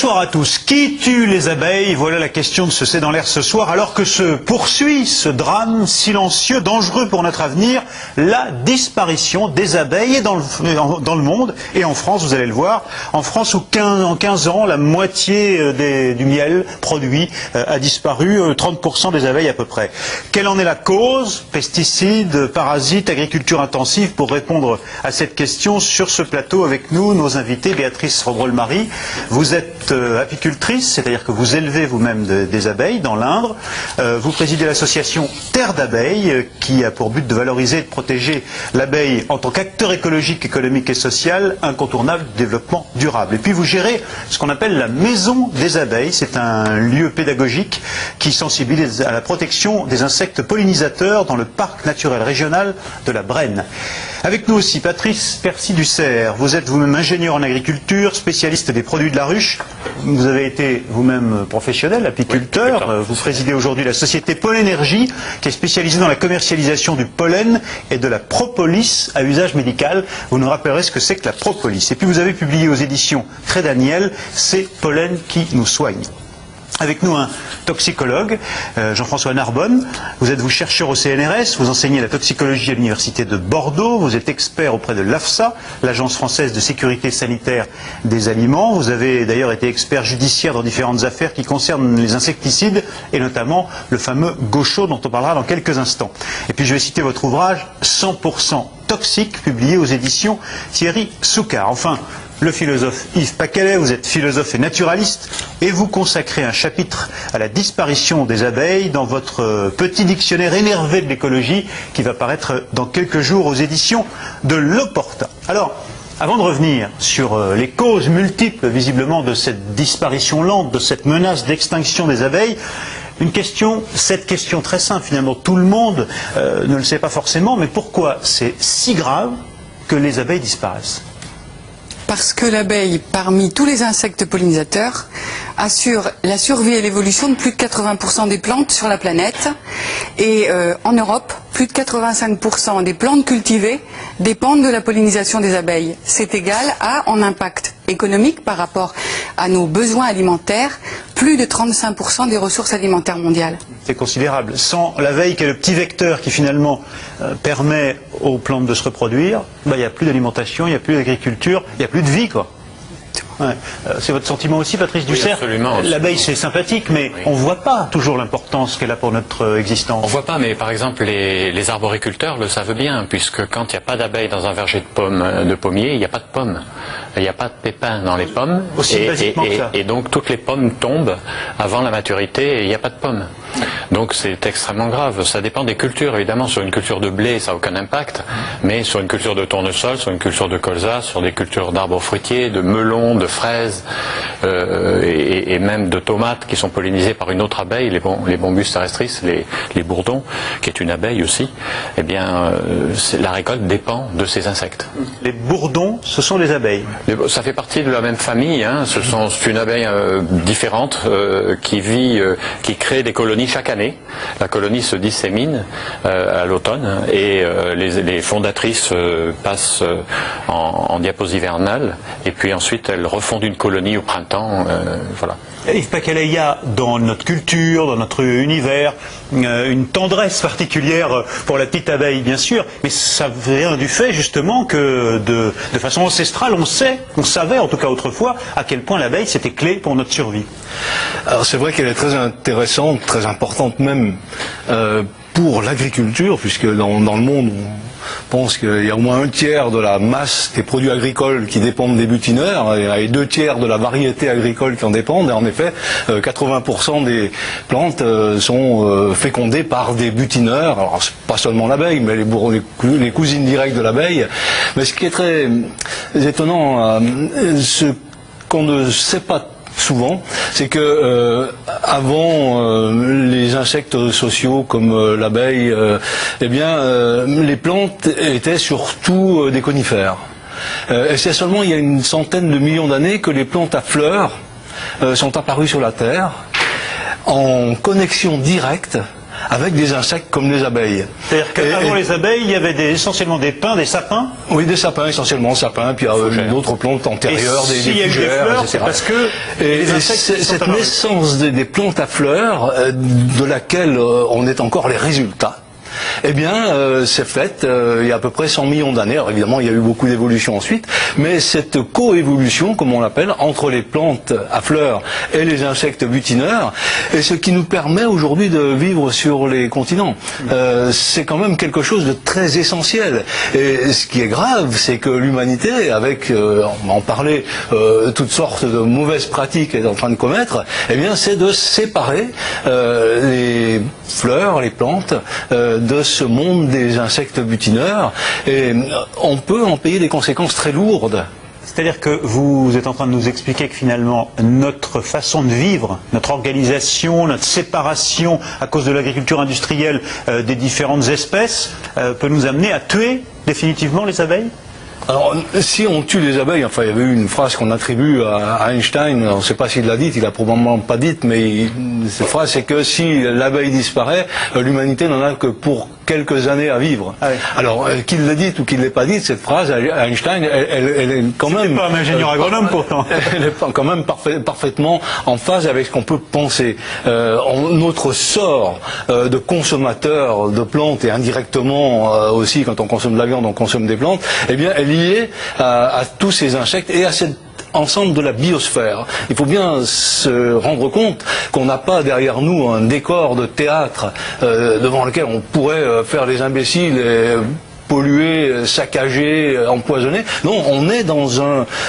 Bonsoir à tous. Qui tue les abeilles? Voilà la question de ce C'est dans l'air ce soir, alors que se poursuit ce drame silencieux, dangereux pour notre avenir, la disparition des abeilles dans le monde et en France, vous allez le voir. En France, où en 15 ans, la moitié du miel produit a disparu, 30% des abeilles à peu près. Quelle en est la cause? Pesticides, parasites, agriculture intensive? Pour répondre à cette question, sur ce plateau avec nous, nos invités, Béatrice Robrol-Marie. Vous êtes apicultrice, c'est-à-dire que vous élevez vous-même des abeilles dans l'Indre. Vous présidez l'association Terre d'abeilles, qui a pour but de valoriser et de protéger l'abeille en tant qu'acteur écologique, économique et social incontournable du développement durable. Et puis vous gérez ce qu'on appelle la Maison des abeilles. C'est un lieu pédagogique qui sensibilise à la protection des insectes pollinisateurs dans le parc naturel régional de la Brenne. Avec nous aussi Patrice Percy-Ducerre. Vous êtes vous-même ingénieur en agriculture, spécialiste des produits de la ruche. Vous avez été vous-même professionnel, apiculteur. Oui, vous présidez aujourd'hui la société Pollenergie, qui est spécialisée dans la commercialisation du pollen et de la propolis à usage médical. Vous nous rappellerez ce que c'est que la propolis. Et puis vous avez publié aux éditions Très Daniel, Ces pollens qui nous soignent. Avec nous un toxicologue, Jean-François Narbonne. Vous êtes chercheur au CNRS, vous enseignez la toxicologie à l'université de Bordeaux, vous êtes expert auprès de l'AFSA, l'Agence française de sécurité sanitaire des aliments. Vous avez d'ailleurs été expert judiciaire dans différentes affaires qui concernent les insecticides et notamment le fameux gaucho dont on parlera dans quelques instants. Et puis je vais citer votre ouvrage 100% toxique, publié aux éditions Thierry Soucard. Enfin, le philosophe Yves Paquelet, vous êtes philosophe et naturaliste et vous consacrez un chapitre à la disparition des abeilles dans votre petit dictionnaire énervé de l'écologie qui va paraître dans quelques jours aux éditions de L'Opportun. Alors, avant de revenir sur les causes multiples visiblement de cette disparition lente, de cette menace d'extinction des abeilles, cette question très simple finalement, tout le monde ne le sait pas forcément, mais pourquoi c'est si grave que les abeilles disparaissent ? Parce que l'abeille, parmi tous les insectes pollinisateurs, assure la survie et l'évolution de plus de 80% des plantes sur la planète. Et en Europe, plus de 85% des plantes cultivées dépendent de la pollinisation des abeilles. C'est égal à, en impact économique par rapport à nos besoins alimentaires, plus de 35% des ressources alimentaires mondiales. C'est considérable. Sans l'abeille qui est le petit vecteur qui finalement permet aux plantes de se reproduire, il n'y a plus d'alimentation, il n'y a plus d'agriculture, il n'y a plus de vie, quoi. Ouais. C'est votre sentiment aussi, Patrice Ducerre? Oui, absolument. L'abeille, c'est sympathique, mais on ne voit pas toujours l'importance qu'elle a pour notre existence. On ne voit pas, mais par exemple, les arboriculteurs le savent bien, puisque quand il n'y a pas d'abeilles dans un verger de pommiers, il n'y a pas de pommes. Il n'y a pas de pépins dans les pommes. Aussi basiquement que ça. Et donc, toutes les pommes tombent avant la maturité et il n'y a pas de pommes. Donc, c'est extrêmement grave. Ça dépend des cultures, évidemment. Sur une culture de blé, ça n'a aucun impact. Mais sur une culture de tournesol, sur une culture de colza, sur des cultures d'arbres fruitiers, de melons, de fraises et même de tomates qui sont pollinisées par une autre abeille, les bombus terrestris, les bourdons, qui est une abeille aussi, eh bien, la récolte dépend de ces insectes. Les bourdons, ce sont les abeilles. Ça fait partie de la même famille, hein. C'est une abeille différente qui crée des colonies chaque année. La colonie se dissémine à l'automne et les fondatrices passent en diapause hivernale et puis ensuite elles refondent une colonie au printemps. Voilà. Yves Paquelet, il y a dans notre culture, dans notre univers, une tendresse particulière pour la petite abeille, bien sûr, mais ça vient du fait justement que de façon ancestrale, on savait en tout cas autrefois à quel point l'abeille c'était clé pour notre survie. Alors c'est vrai qu'elle est très intéressante, très importante même pour l'agriculture, puisque dans le monde on pense qu'il y a au moins un tiers de la masse des produits agricoles qui dépendent des butineurs et 2 tiers de la variété agricole qui en dépendent. Et en effet, 80% des plantes sont fécondées par des butineurs. Alors c'est pas seulement l'abeille, mais les cousines directes de l'abeille. Mais ce qui est très étonnant, ce qu'on ne sait pas souvent, c'est que avant les insectes sociaux comme l'abeille, eh bien les plantes étaient surtout des conifères. Et c'est seulement il y a une centaine de millions d'années que les plantes à fleurs sont apparues sur la Terre en connexion directe avec des insectes comme les abeilles. C'est-à-dire qu'avant les abeilles, il y avait essentiellement des pins, des sapins. Oui, des sapins, essentiellement sapins, puis d'autres plantes antérieures, des s'il y a eu des fougères, fleurs, etc. c'est parce que les insectes sont cette apparus. naissance des plantes à fleurs, de laquelle on est encore les résultats, eh bien, c'est fait il y a à peu près 100 millions d'années. Alors évidemment, il y a eu beaucoup d'évolutions ensuite, mais cette coévolution, comme on l'appelle, entre les plantes à fleurs et les insectes butineurs, est ce qui nous permet aujourd'hui de vivre sur les continents. C'est quand même quelque chose de très essentiel. Et ce qui est grave, c'est que l'humanité, avec, on va en parler, toutes sortes de mauvaises pratiques est en train de commettre, eh bien, c'est de séparer les fleurs, les plantes, de ce monde des insectes butineurs, et on peut en payer des conséquences très lourdes. C'est-à-dire que vous êtes en train de nous expliquer que finalement notre façon de vivre, notre organisation, notre séparation à cause de l'agriculture industrielle des différentes espèces peut nous amener à tuer définitivement les abeilles? Alors, si on tue les abeilles, enfin, il y avait eu une phrase qu'on attribue à Einstein, on ne sait pas s'il l'a dite, il a probablement pas dite, mais cette phrase, c'est que si l'abeille disparaît, l'humanité n'en a que pour quelques années à vivre. Ah oui. Alors, qu'il l'ait dite ou qu'il l'ait pas dite, cette phrase, Einstein, elle est quand même... C'est pas un ingénieur agronome pourtant. Elle est quand même parfaitement en phase avec ce qu'on peut penser. Notre sort de consommateur de plantes, et indirectement aussi, quand on consomme de la viande, on consomme des plantes, eh bien, est lié à tous ces insectes et à cet ensemble de la biosphère. Il faut bien se rendre compte qu'on n'a pas derrière nous un décor de théâtre devant lequel on pourrait faire les imbéciles et polluer, saccager, empoisonner. Non, on est dans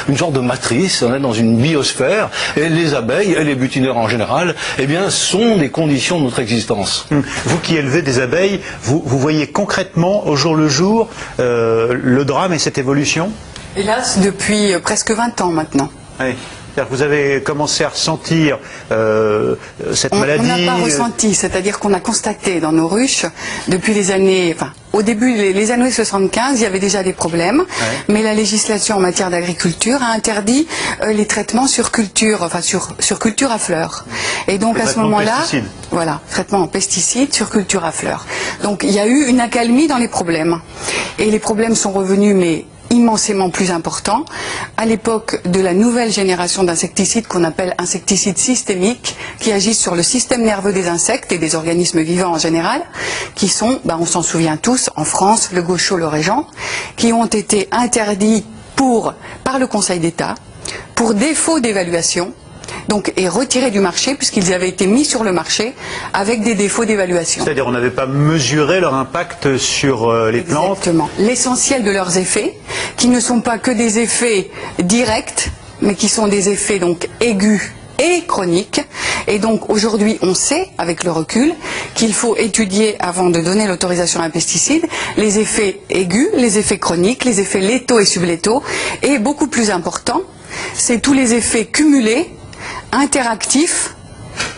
une sorte de matrice, on est dans une biosphère, et les abeilles, et les butineurs en général, eh bien, sont des conditions de notre existence. Vous qui élevez des abeilles, vous voyez concrètement, au jour le jour, le drame et cette évolution? Hélas, depuis presque 20 ans maintenant. Oui. C'est-à-dire que vous avez commencé à ressentir cette maladie. On n'a pas ressenti, c'est-à-dire qu'on a constaté dans nos ruches, depuis les années, enfin, au début, les années 75, il y avait déjà des problèmes, mais la législation en matière d'agriculture a interdit les traitements sur culture, enfin sur culture à fleurs. Et donc à ce moment-là, voilà, traitement en pesticides sur culture à fleurs. Donc il y a eu une accalmie dans les problèmes. Et les problèmes sont revenus, mais immensément plus important à l'époque de la nouvelle génération d'insecticides qu'on appelle insecticides systémiques, qui agissent sur le système nerveux des insectes et des organismes vivants en général, qui sont, on s'en souvient tous, en France, le Gaucho, le Régent, qui ont été interdits par le Conseil d'État pour défaut d'évaluation, donc, et retirés du marché puisqu'ils avaient été mis sur le marché avec des défauts d'évaluation. C'est-à-dire on n'avait pas mesuré leur impact sur les plantes. Exactement. L'essentiel de leurs effets, qui ne sont pas que des effets directs, mais qui sont des effets donc aigus et chroniques. Et donc aujourd'hui on sait, avec le recul, qu'il faut étudier, avant de donner l'autorisation à un pesticide, les effets aigus, les effets chroniques, les effets létaux et sublétaux, et beaucoup plus important, c'est tous les effets cumulés interactif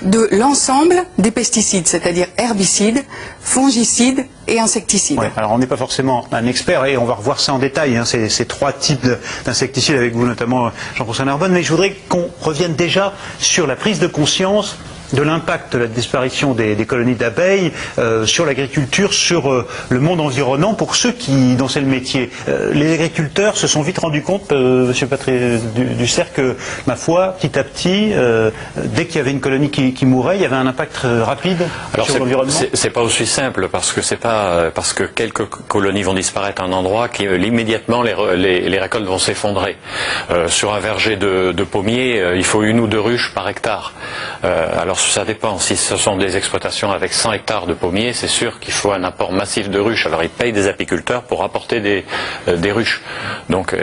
de l'ensemble des pesticides, c'est-à-dire herbicides, fongicides et insecticides. Ouais, alors on n'est pas forcément un expert et on va revoir ça en détail, ces trois types d'insecticides avec vous notamment Jean-François Narbonne, mais je voudrais qu'on revienne déjà sur la prise de conscience de l'impact de la disparition des colonies d'abeilles sur l'agriculture, sur le monde environnant, pour ceux dont c'est le métier. Les agriculteurs se sont vite rendus compte, Monsieur Patrice Dussert, que, ma foi, petit à petit, dès qu'il y avait une colonie qui mourait, il y avait un impact rapide sur l'environnement. C'est pas aussi simple, parce que c'est pas parce que quelques colonies vont disparaître à un endroit qu'immédiatement les récoltes vont s'effondrer. Sur un verger de pommiers, il faut 1 ou 2 ruches par hectare. Alors ça dépend. Si ce sont des exploitations avec 100 hectares de pommiers, c'est sûr qu'il faut un apport massif de ruches. Alors ils payent des apiculteurs pour apporter des ruches. Donc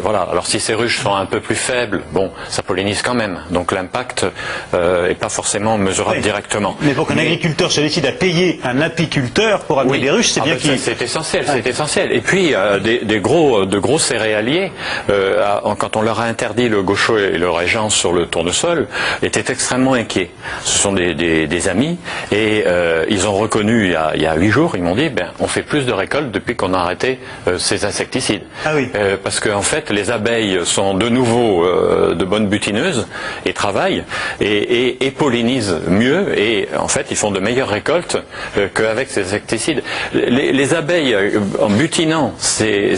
voilà. Alors si ces ruches sont un peu plus faibles, bon, ça pollinise quand même. Donc l'impact est pas forcément mesurable directement. Mais pour qu'un agriculteur se décide à payer un apiculteur pour amener des ruches, c'est bien qu'il... C'est essentiel, c'est essentiel. Et puis de gros céréaliers, quand on leur a interdit le Gaucho et le Régent sur le tournesol, étaient extrêmement inquiets. ce sont des amis, et ils ont reconnu il y a 8 jours, ils m'ont dit, on fait plus de récoltes depuis qu'on a arrêté ces insecticides. Ah oui. Parce qu'en fait, les abeilles sont de nouveau de bonnes butineuses et travaillent et pollinisent mieux, et en fait, ils font de meilleures récoltes qu'avec ces insecticides. Les abeilles, en butinant ces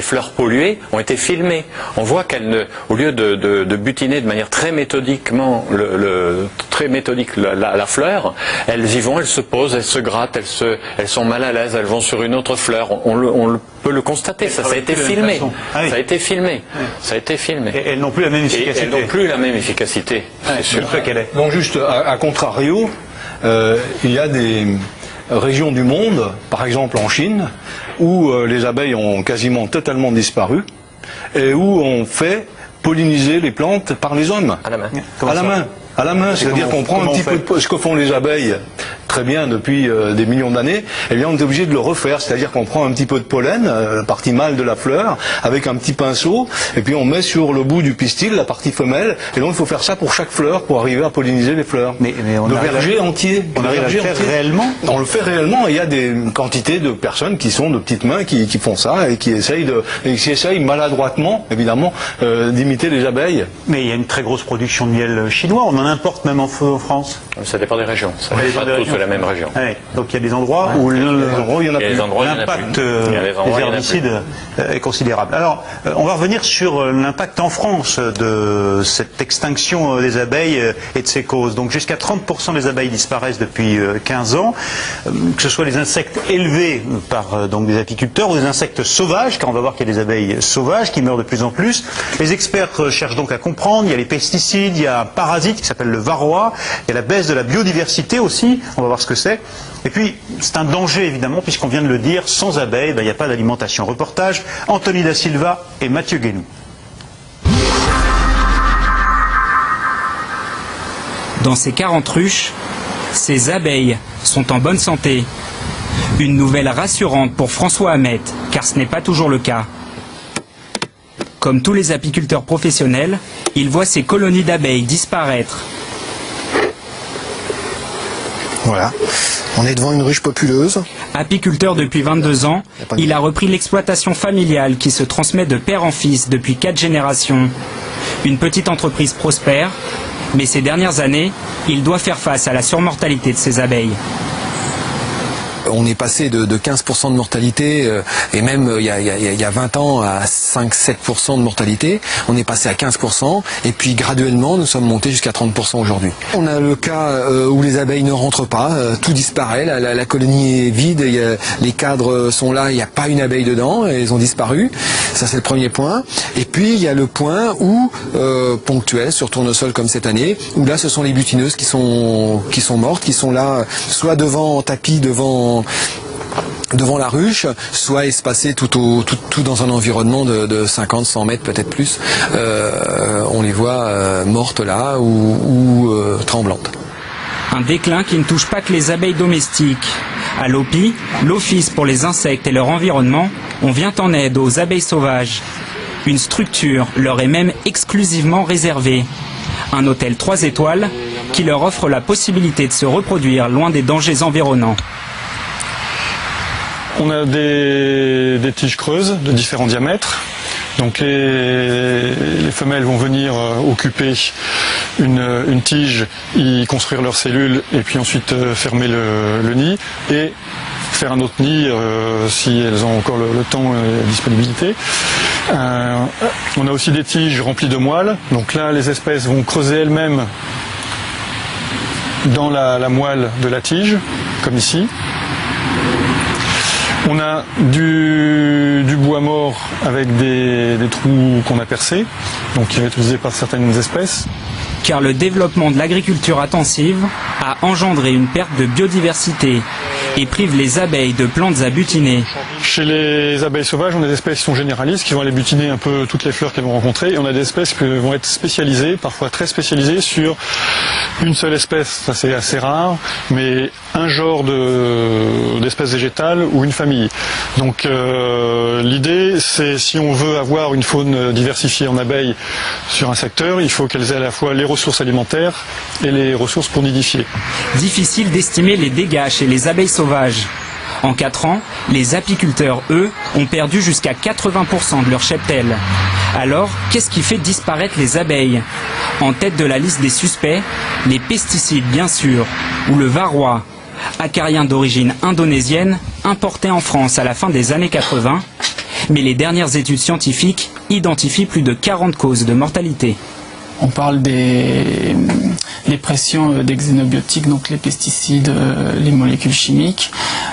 fleurs polluées, ont été filmées. On voit qu'elles, au lieu de butiner de manière très méthodiquement la fleur, elles y vont, elles se posent, elles se grattent, elles sont mal à l'aise, elles vont sur une autre fleur. On peut le constater, ça a été filmé. Ça a été filmé. Ça a été filmé. Et elles n'ont plus la même efficacité. Et elles n'ont plus la même efficacité. C'est sûr. Donc juste à contrario, il y a des régions du monde, par exemple en Chine, où les abeilles ont quasiment totalement disparu et où on fait polliniser les plantes par les hommes. À la main. À la main, c'est-à-dire qu'on prend un petit peu de ce que font les abeilles très bien depuis des millions d'années, et bien on est obligé de le refaire, c'est-à-dire qu'on prend un petit peu de pollen, la partie mâle de la fleur, avec un petit pinceau, et puis on met sur le bout du pistil la partie femelle, et donc il faut faire ça pour chaque fleur pour arriver à polliniser les fleurs. Mais on le arrive verger entier. On arrive à le faire réellement? On le fait réellement, et il y a des quantités de personnes qui sont de petites mains qui font ça, et qui essayent maladroitement, évidemment, d'imiter les abeilles. Mais il y a une très grosse production de miel chinois, on en importe même en France. Ça dépend des régions. Ça n'est pas tous la même région. Ouais. Donc il y a des endroits où l'impact des herbicides est considérable. Alors, on va revenir sur l'impact en France de cette extinction des abeilles et de ses causes. Donc jusqu'à 30% des abeilles disparaissent depuis 15 ans, que ce soit les insectes élevés par donc des apiculteurs ou des insectes sauvages, car on va voir qu'il y a des abeilles sauvages qui meurent de plus en plus. Les experts cherchent donc à comprendre. Il y a les pesticides, il y a un parasite qui s'appelle le varroa, il y a la baisse de la biodiversité aussi, on va voir ce que c'est. Et puis, c'est un danger évidemment, puisqu'on vient de le dire, sans abeilles, il n'y a pas d'alimentation. Reportage, Anthony Da Silva et Mathieu Guénou. Dans ces 40 ruches, ces abeilles sont en bonne santé. Une nouvelle rassurante pour François Hamet, car ce n'est pas toujours le cas. Comme tous les apiculteurs professionnels, il voit ses colonies d'abeilles disparaître. Voilà, on est devant une ruche populeuse. Apiculteur depuis 22 ans, il a repris l'exploitation familiale qui se transmet de père en fils depuis 4 générations. Une petite entreprise prospère, mais ces dernières années, il doit faire face à la surmortalité de ses abeilles. On est passé de 15% de mortalité, et même il y a 20 ans à 5-7% de mortalité. On est passé à 15%, et puis graduellement nous sommes montés jusqu'à 30% aujourd'hui. On a le cas où les abeilles ne rentrent pas, tout disparaît, la colonie est vide, les cadres sont là, il n'y a pas une abeille dedans, elles ont disparu. Ça c'est le premier point. Et puis il y a le point où, ponctuel, sur tournesol comme cette année, où là ce sont les butineuses qui sont mortes, qui sont là, soit devant tapis, devant la ruche, soit espacées tout dans un environnement de 50-100 mètres, peut-être plus. On les voit mortes là ou tremblantes. Un déclin qui ne touche pas que les abeilles domestiques. À l'OPI, l'Office pour les insectes et leur environnement, on vient en aide aux abeilles sauvages. Une structure leur est même exclusivement réservée. Un hôtel 3 étoiles qui leur offre la possibilité de se reproduire loin des dangers environnants. On a des tiges creuses de différents diamètres. Donc les femelles vont venir occuper une tige, y construire leurs cellules et puis ensuite fermer le nid et faire un autre nid si elles ont encore le temps et la disponibilité. On a aussi des tiges remplies de moelle. Donc là, les espèces vont creuser elles-mêmes dans la moelle de la tige, comme ici. On a du bois mort avec des trous qu'on a percés, donc qui est utilisé par certaines espèces. Car le développement de l'agriculture intensive a engendré une perte de biodiversité et prive les abeilles de plantes à butiner. Chez les abeilles sauvages, on a des espèces qui sont généralistes, qui vont aller butiner un peu toutes les fleurs qu'elles vont rencontrer, et on a des espèces qui vont être spécialisées, parfois très spécialisées, sur une seule espèce, ça c'est assez rare, mais un genre d'espèces végétales ou une famille. Donc l'idée, c'est si on veut avoir une faune diversifiée en abeilles sur un secteur, il faut qu'elles aient à la fois les ressources alimentaires et les ressources pour nidifier. Difficile d'estimer les dégâts chez les abeilles sauvages. En 4 ans, les apiculteurs, eux, ont perdu jusqu'à 80% de leur cheptel. Alors, qu'est-ce qui fait disparaître les abeilles? En tête de la liste des suspects, les pesticides bien sûr, ou le varroa, acarien d'origine indonésienne, importé en France à la fin des années 80. Mais les dernières études scientifiques identifient plus de 40 causes de mortalité. On parle des pressions des xénobiotiques, donc les pesticides, les molécules chimiques,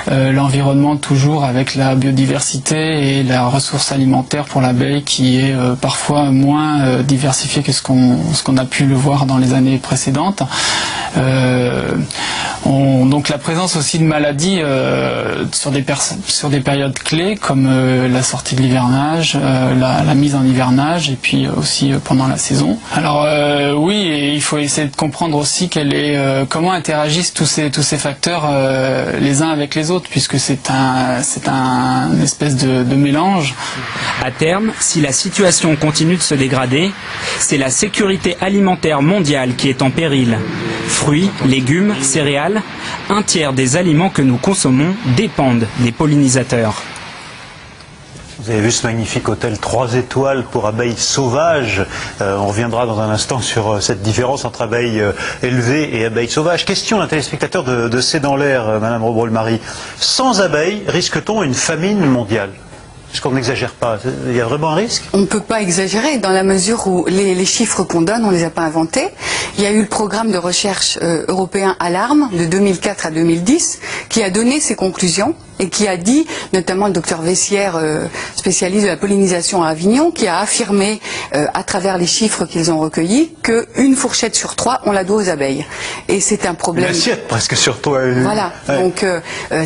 l'environnement toujours avec la biodiversité et la ressource alimentaire pour l'abeille qui est parfois moins diversifiée que ce qu'on a pu le voir dans les années précédentes. Donc la présence aussi de maladies sur des périodes clés comme la sortie de l'hivernage, la mise en hivernage et puis aussi pendant la saison. Alors oui, et il faut essayer de comprendre aussi comment interagissent tous ces facteurs les uns avec les autres, puisque c'est un espèce de mélange. À terme, si la situation continue de se dégrader, c'est la sécurité alimentaire mondiale qui est en péril. Fruits, légumes, céréales, un tiers des aliments que nous consommons dépendent des pollinisateurs. Vous avez vu ce magnifique hôtel 3 étoiles pour abeilles sauvages. On reviendra dans un instant sur cette différence entre abeilles élevées et abeilles sauvages. Question d'un téléspectateur de C'est dans l'air, Madame Robrol-Marie. Sans abeilles, risque-t-on une famine mondiale ? Est-ce qu'on n'exagère pas? Il y a vraiment un risque? On ne peut pas exagérer dans la mesure où les chiffres qu'on donne, on ne les a pas inventés. Il y a eu le programme de recherche européen Alarme de 2004 à 2010 qui a donné ses conclusions et qui a dit, notamment le docteur Vessière, spécialiste de la pollinisation à Avignon, qui a affirmé à travers les chiffres qu'ils ont recueillis qu'une fourchette sur 3, on la doit aux abeilles. Et c'est un problème... Une assiette presque sur toi. Voilà, ouais. Donc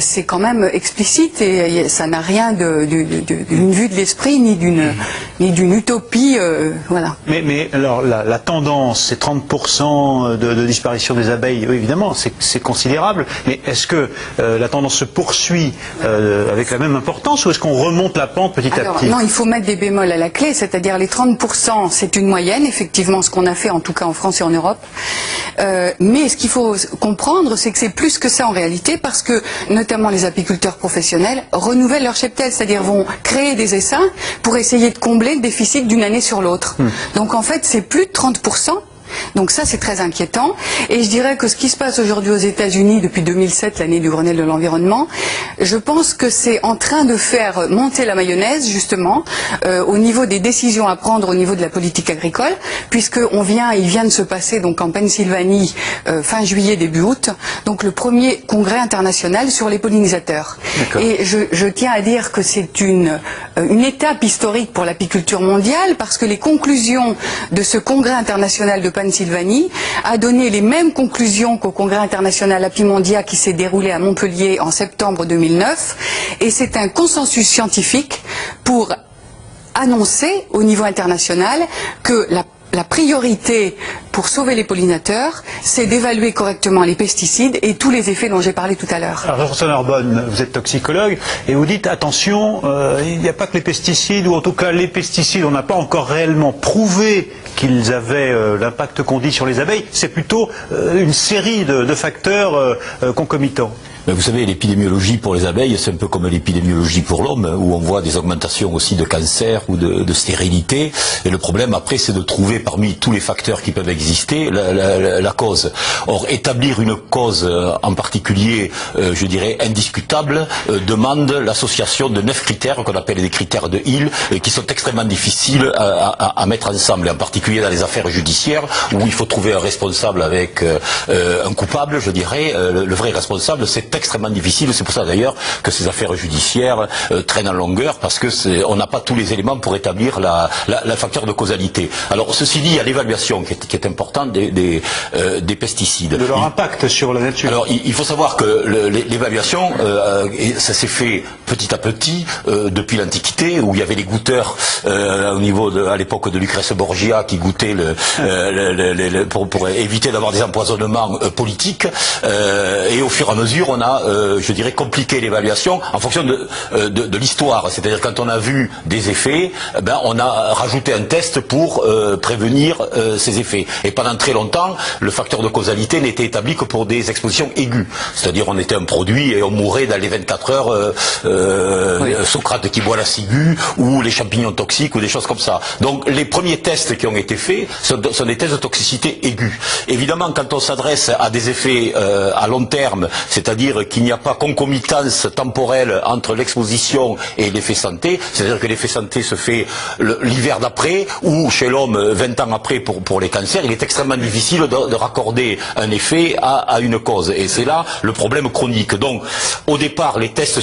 c'est quand même explicite et ça n'a rien d'une vue de l'esprit ni d'une utopie. Voilà. Mais alors la tendance, c'est 30% de disparition des abeilles, oui, évidemment, c'est considérable, mais est-ce que la tendance se poursuit avec la même importance ou est-ce qu'on remonte la pente petit à petit? Non, il faut mettre des bémols à la clé, c'est-à-dire les 30%, c'est une moyenne, effectivement, ce qu'on a fait en tout cas en France et en Europe. Mais ce qu'il faut comprendre, c'est que c'est plus que ça en réalité, parce que notamment les apiculteurs professionnels renouvellent leur cheptel, c'est-à-dire vont créer des essaims pour essayer de combler le déficit d'une année sur l'autre. Donc en fait, c'est plus de 30%. Donc ça, c'est très inquiétant. Et je dirais que ce qui se passe aujourd'hui aux États-Unis depuis 2007, l'année du Grenelle de l'environnement, je pense que c'est en train de faire monter la mayonnaise, justement, au niveau des décisions à prendre au niveau de la politique agricole, il vient de se passer donc en Pennsylvanie fin juillet, début août, donc le premier congrès international sur les pollinisateurs. Et je tiens à dire que c'est une étape historique pour l'apiculture mondiale, parce que les conclusions de ce congrès international de Pennsylvanie a donné les mêmes conclusions qu'au Congrès international Apimondia qui s'est déroulé à Montpellier en septembre 2009, et c'est un consensus scientifique pour annoncer au niveau international que la priorité pour sauver les pollinateurs, c'est d'évaluer correctement les pesticides et tous les effets dont j'ai parlé tout à l'heure. Alors, Jean Narbonne, vous êtes toxicologue et vous dites attention, il n'y a pas que les pesticides, ou en tout cas les pesticides, on n'a pas encore réellement prouvé qu'ils avaient l'impact qu'on dit sur les abeilles, c'est plutôt une série de facteurs concomitants. Vous savez, l'épidémiologie pour les abeilles, c'est un peu comme l'épidémiologie pour l'homme, où on voit des augmentations aussi de cancer ou de stérilité. Et le problème, après, c'est de trouver parmi tous les facteurs qui peuvent exister la cause. Or, établir une cause en particulier, je dirais, indiscutable, demande l'association de 9 critères, qu'on appelle des critères de Hill, qui sont extrêmement difficiles à mettre ensemble, et en particulier dans les affaires judiciaires, où il faut trouver un responsable avec un coupable, je dirais. Le vrai responsable, c'est extrêmement difficile. C'est pour ça d'ailleurs que ces affaires judiciaires traînent en longueur, parce que on n'a pas tous les éléments pour établir la facteur de causalité. Alors ceci dit, il y a l'évaluation qui est importante. important des pesticides. De leur impact sur la nature. Alors, il faut savoir que l'évaluation, ça s'est fait petit à petit depuis l'Antiquité, où il y avait les goûteurs au niveau à l'époque de Lucrèce Borgia qui goûtaient pour éviter d'avoir des empoisonnements politiques. Et au fur et à mesure, on a, je dirais, compliqué l'évaluation en fonction de l'histoire. C'est-à-dire quand on a vu des effets, ben on a rajouté un test pour prévenir ces effets. Et pendant très longtemps, le facteur de causalité n'était établi que pour des expositions aiguës. C'est-à-dire on était un produit et on mourait dans les 24 heures, Socrate qui boit la ciguë, ou les champignons toxiques, ou des choses comme ça. Donc les premiers tests qui ont été faits sont des tests de toxicité aiguë. Évidemment, quand on s'adresse à des effets à long terme, c'est-à-dire qu'il n'y a pas concomitance temporelle entre l'exposition et l'effet santé, c'est-à-dire que l'effet santé se fait l'hiver d'après, ou chez l'homme 20 ans après pour les cancers, il est extrêmement difficile de raccorder un effet à une cause. Et c'est là le problème chronique. Donc, au départ, les tests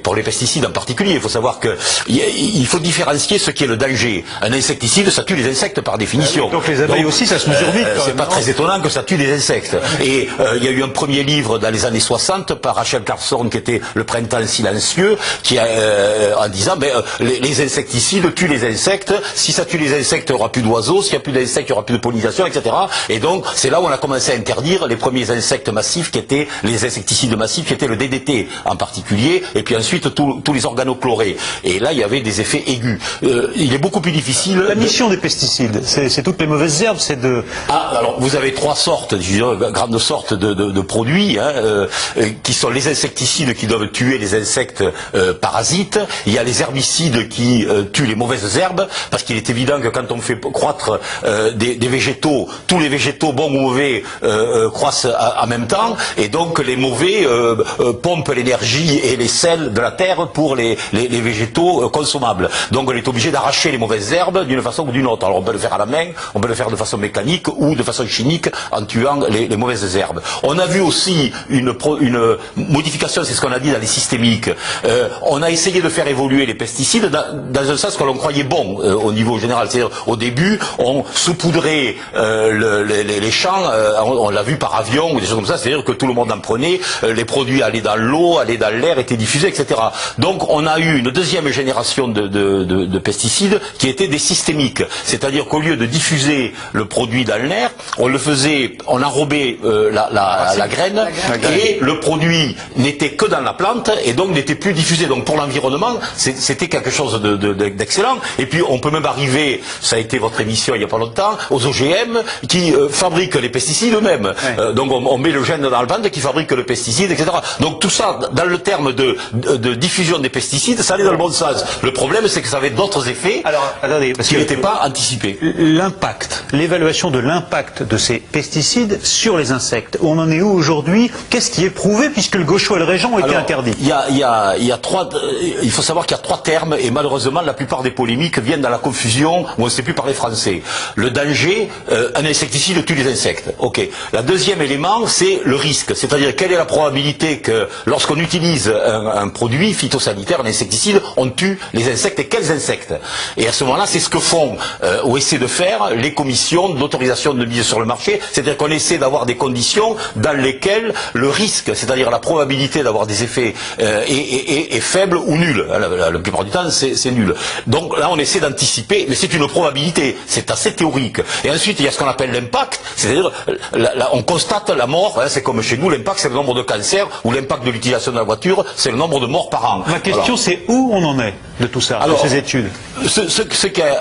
pour les pesticides en particulier, il faut savoir que il faut différencier ce qui est le danger. Un insecticide, ça tue les insectes par définition. Donc les abeilles aussi, ça se mesure vite. C'est pas très étonnant que ça tue des insectes. Et il y a eu un premier livre dans les années 60 par Rachel Carson qui était Le printemps silencieux, qui en disant les insecticides tuent les insectes. Si ça tue les insectes, il n'y aura plus d'oiseaux. S'il n'y a plus d'insectes, il n'y aura plus de pollinisation, etc. Et donc c'est là où on a commencé à interdire les premiers insectes massifs qui étaient les insecticides massifs, qui étaient le DDT en particulier, et puis ensuite tous les organochlorés. Et là il y avait des effets aigus. Il est beaucoup plus difficile. La mission des pesticides, c'est toutes les mauvaises herbes, c'est de. Alors vous avez trois sortes, grandes sortes de produits, qui sont les insecticides qui doivent tuer les insectes parasites. Il y a les herbicides qui tuent les mauvaises herbes, parce qu'il est évident que quand on fait croître des végétaux, tous les végétaux bons ou mauvais croissent en même temps, et donc les mauvais pompent l'énergie et les sels de la terre pour les végétaux consommables. Donc on est obligé d'arracher les mauvaises herbes d'une façon ou d'une autre. Alors on peut le faire à la main, on peut le faire de façon mécanique ou de façon chimique en tuant les mauvaises herbes. On a vu aussi une modification, c'est ce qu'on a dit dans les systémiques. On a essayé de faire évoluer les pesticides dans un sens que l'on croyait bon au niveau général. C'est-à-dire au début, on saupoudrait les champs, on l'a vu par avion ou des choses comme ça, c'est-à-dire que tout le monde en prenait, les produits allaient dans l'eau, allaient dans l'air, étaient diffusés, etc. Donc on a eu une deuxième génération de pesticides qui étaient des systémiques. C'est-à-dire qu'au lieu de diffuser le produit dans l'air, on enrobait la graine, et le produit n'était que dans la plante et donc n'était plus diffusé. Donc pour l'environnement, c'était quelque chose d'excellent. Et puis on peut même arriver, ça a été votre émission il n'y a pas longtemps, aux OGM qui fabriquent les pesticides eux-mêmes. Donc on met le gène dans la plante qui fabrique le pesticide, etc. Donc tout ça, dans le terme de diffusion des pesticides, ça allait dans le bon sens. Le problème, c'est que ça avait d'autres effets qui n'étaient pas anticipés. L'impact, l'évaluation de l'impact de ces pesticides sur les insectes. On en est où aujourd'hui? Qu'est-ce qui est prouvé puisque le gaucho et le régent ont été interdits? Il faut savoir qu'il y a trois termes et malheureusement la plupart des polémiques viennent dans la confusion où on ne sait plus parler français. Le danger, un insecticide tue les insectes. Ok. La deuxième élément, c'est le risque. C'est-à-dire quelle est la probabilité que lorsqu'on utilise un produit phytosanitaire, un insecticide, on tue les insectes et quels insectes? Et à ce moment-là, c'est ce que font ou essaient de faire les commissions d'autorisation de mise sur le marché. C'est-à-dire qu'on essaie d'avoir des conditions dans lesquelles le risque, c'est-à-dire la probabilité d'avoir des effets est faible ou nul. La plupart du temps, c'est nul. Donc là, on essaie d'anticiper, mais c'est une probabilité. C'est assez théorique. Et ensuite, il y a ce qu'on appelle l'impact. C'est-à-dire, on constate la mort. C'est comme chez nous, l'impact, c'est le nombre de cancers, ou l'impact de l'utilisation de la voiture, c'est le nombre de morts par an. Ma question, c'est où on en est de tout ça, de ces études?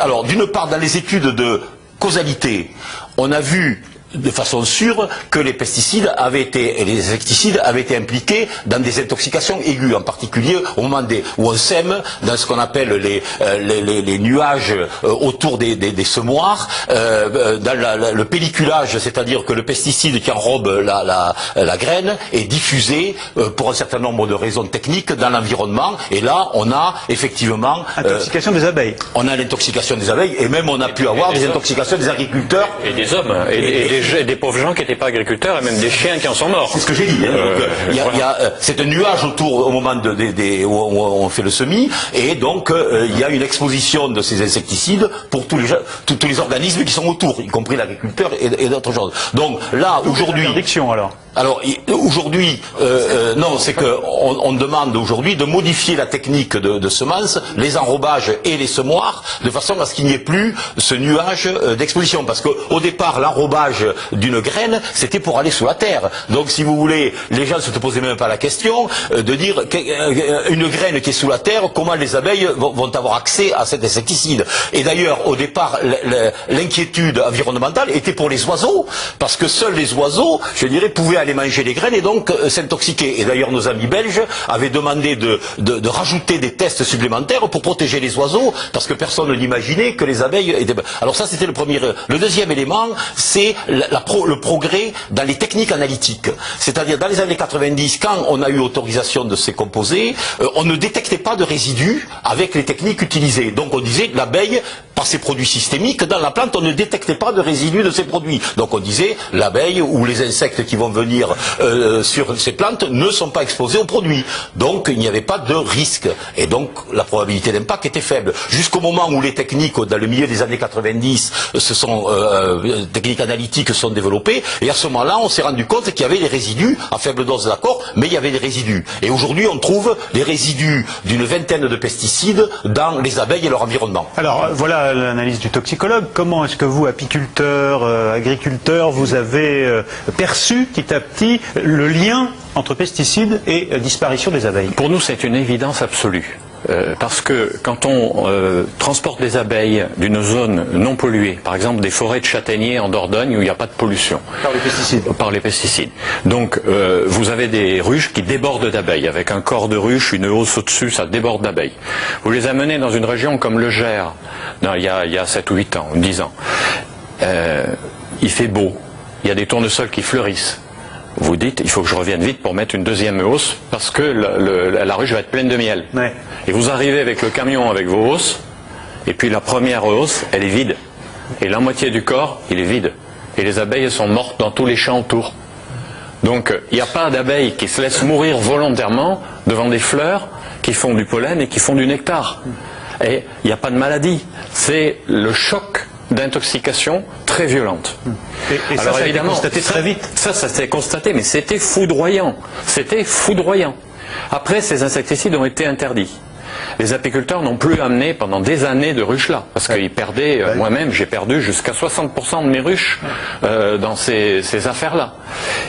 Alors, d'une part, dans les études de causalité, on a vu de façon sûre que les pesticides et les insecticides avaient été impliqués dans des intoxications aiguës, en particulier au moment où on sème dans ce qu'on appelle les nuages autour des semoirs, dans le pelliculage, c'est-à-dire que le pesticide qui enrobe la graine est diffusé pour un certain nombre de raisons techniques dans l'environnement, et là on a effectivement intoxication des abeilles. On a l'intoxication des abeilles, et même on a pu avoir des intoxications des agriculteurs et des hommes et des des pauvres gens qui n'étaient pas agriculteurs et même des chiens qui en sont morts. C'est ce que j'ai dit. C'est un nuage autour au moment où on fait le semis, et donc il y a une exposition de ces insecticides pour tous les organismes qui sont autour, y compris l'agriculteur et d'autres choses. Donc là, aujourd'hui... Interdiction alors. Alors aujourd'hui, non, c'est que on demande aujourd'hui de modifier la technique de semences, les enrobages et les semoirs, de façon à ce qu'il n'y ait plus ce nuage d'exposition. Parce qu'au départ, l'enrobage d'une graine, c'était pour aller sous la terre. Donc si vous voulez, les gens ne se posaient même pas la question de dire une graine qui est sous la terre, comment les abeilles vont avoir accès à cet insecticide. Et d'ailleurs, au départ, l'inquiétude environnementale était pour les oiseaux, parce que seuls les oiseaux, je dirais, pouvaient aller manger les graines et donc s'intoxiquer. Et d'ailleurs, nos amis belges avaient demandé de rajouter des tests supplémentaires pour protéger les oiseaux, parce que personne n'imaginait que les abeilles étaient... Alors ça, c'était le premier. Le deuxième élément, c'est le progrès dans les techniques analytiques. C'est-à-dire, dans les années 90, quand on a eu autorisation de ces composés, on ne détectait pas de résidus avec les techniques utilisées. Donc on disait, l'abeille, par ses produits systémiques, dans la plante, on ne détectait pas de résidus de ces produits. Donc on disait, l'abeille ou les insectes qui vont venir sur ces plantes ne sont pas exposés aux produits. Donc il n'y avait pas de risque. Et donc la probabilité d'impact était faible. Jusqu'au moment où les techniques, dans le milieu des années 90, techniques analytiques sont développées. Et à ce moment-là, on s'est rendu compte qu'il y avait des résidus, à faible dose d'accord, mais il y avait des résidus. Et aujourd'hui, on trouve des résidus d'une vingtaine de pesticides dans les abeilles et leur environnement. Alors voilà l'analyse du toxicologue. Comment est-ce que vous, apiculteurs, agriculteurs, vous avez perçu petit à petit le lien entre pesticides et disparition des abeilles? Pour nous, c'est une évidence absolue. Parce que quand on transporte des abeilles d'une zone non polluée, par exemple des forêts de châtaigniers en Dordogne où il n'y a pas de pollution. Par les pesticides. Par les pesticides. Donc vous avez des ruches qui débordent d'abeilles. Avec un corps de ruche, une hausse au-dessus, ça déborde d'abeilles. Vous les amenez dans une région comme le Gers, il y a 7 ou 8 ans, ou 10 ans. Il fait beau, il y a des tournesols qui fleurissent. Vous dites, il faut que je revienne vite pour mettre une deuxième hausse parce que la ruche va être pleine de miel. Ouais. Et vous arrivez avec le camion avec vos hausses, et puis la première hausse, elle est vide. Et la moitié du corps, il est vide. Et les abeilles sont mortes dans tous les champs autour. Donc il n'y a pas d'abeilles qui se laissent mourir volontairement devant des fleurs qui font du pollen et qui font du nectar. Et il n'y a pas de maladie. C'est le choc d'intoxication très violente. Et ça, ça a été constaté très vite. Ça s'est constaté, mais c'était foudroyant. C'était foudroyant. Après, ces insecticides ont été interdits. Les apiculteurs n'ont plus amené pendant des années de ruches là, parce qu'ils perdaient, moi-même j'ai perdu jusqu'à 60% de mes ruches dans ces affaires-là.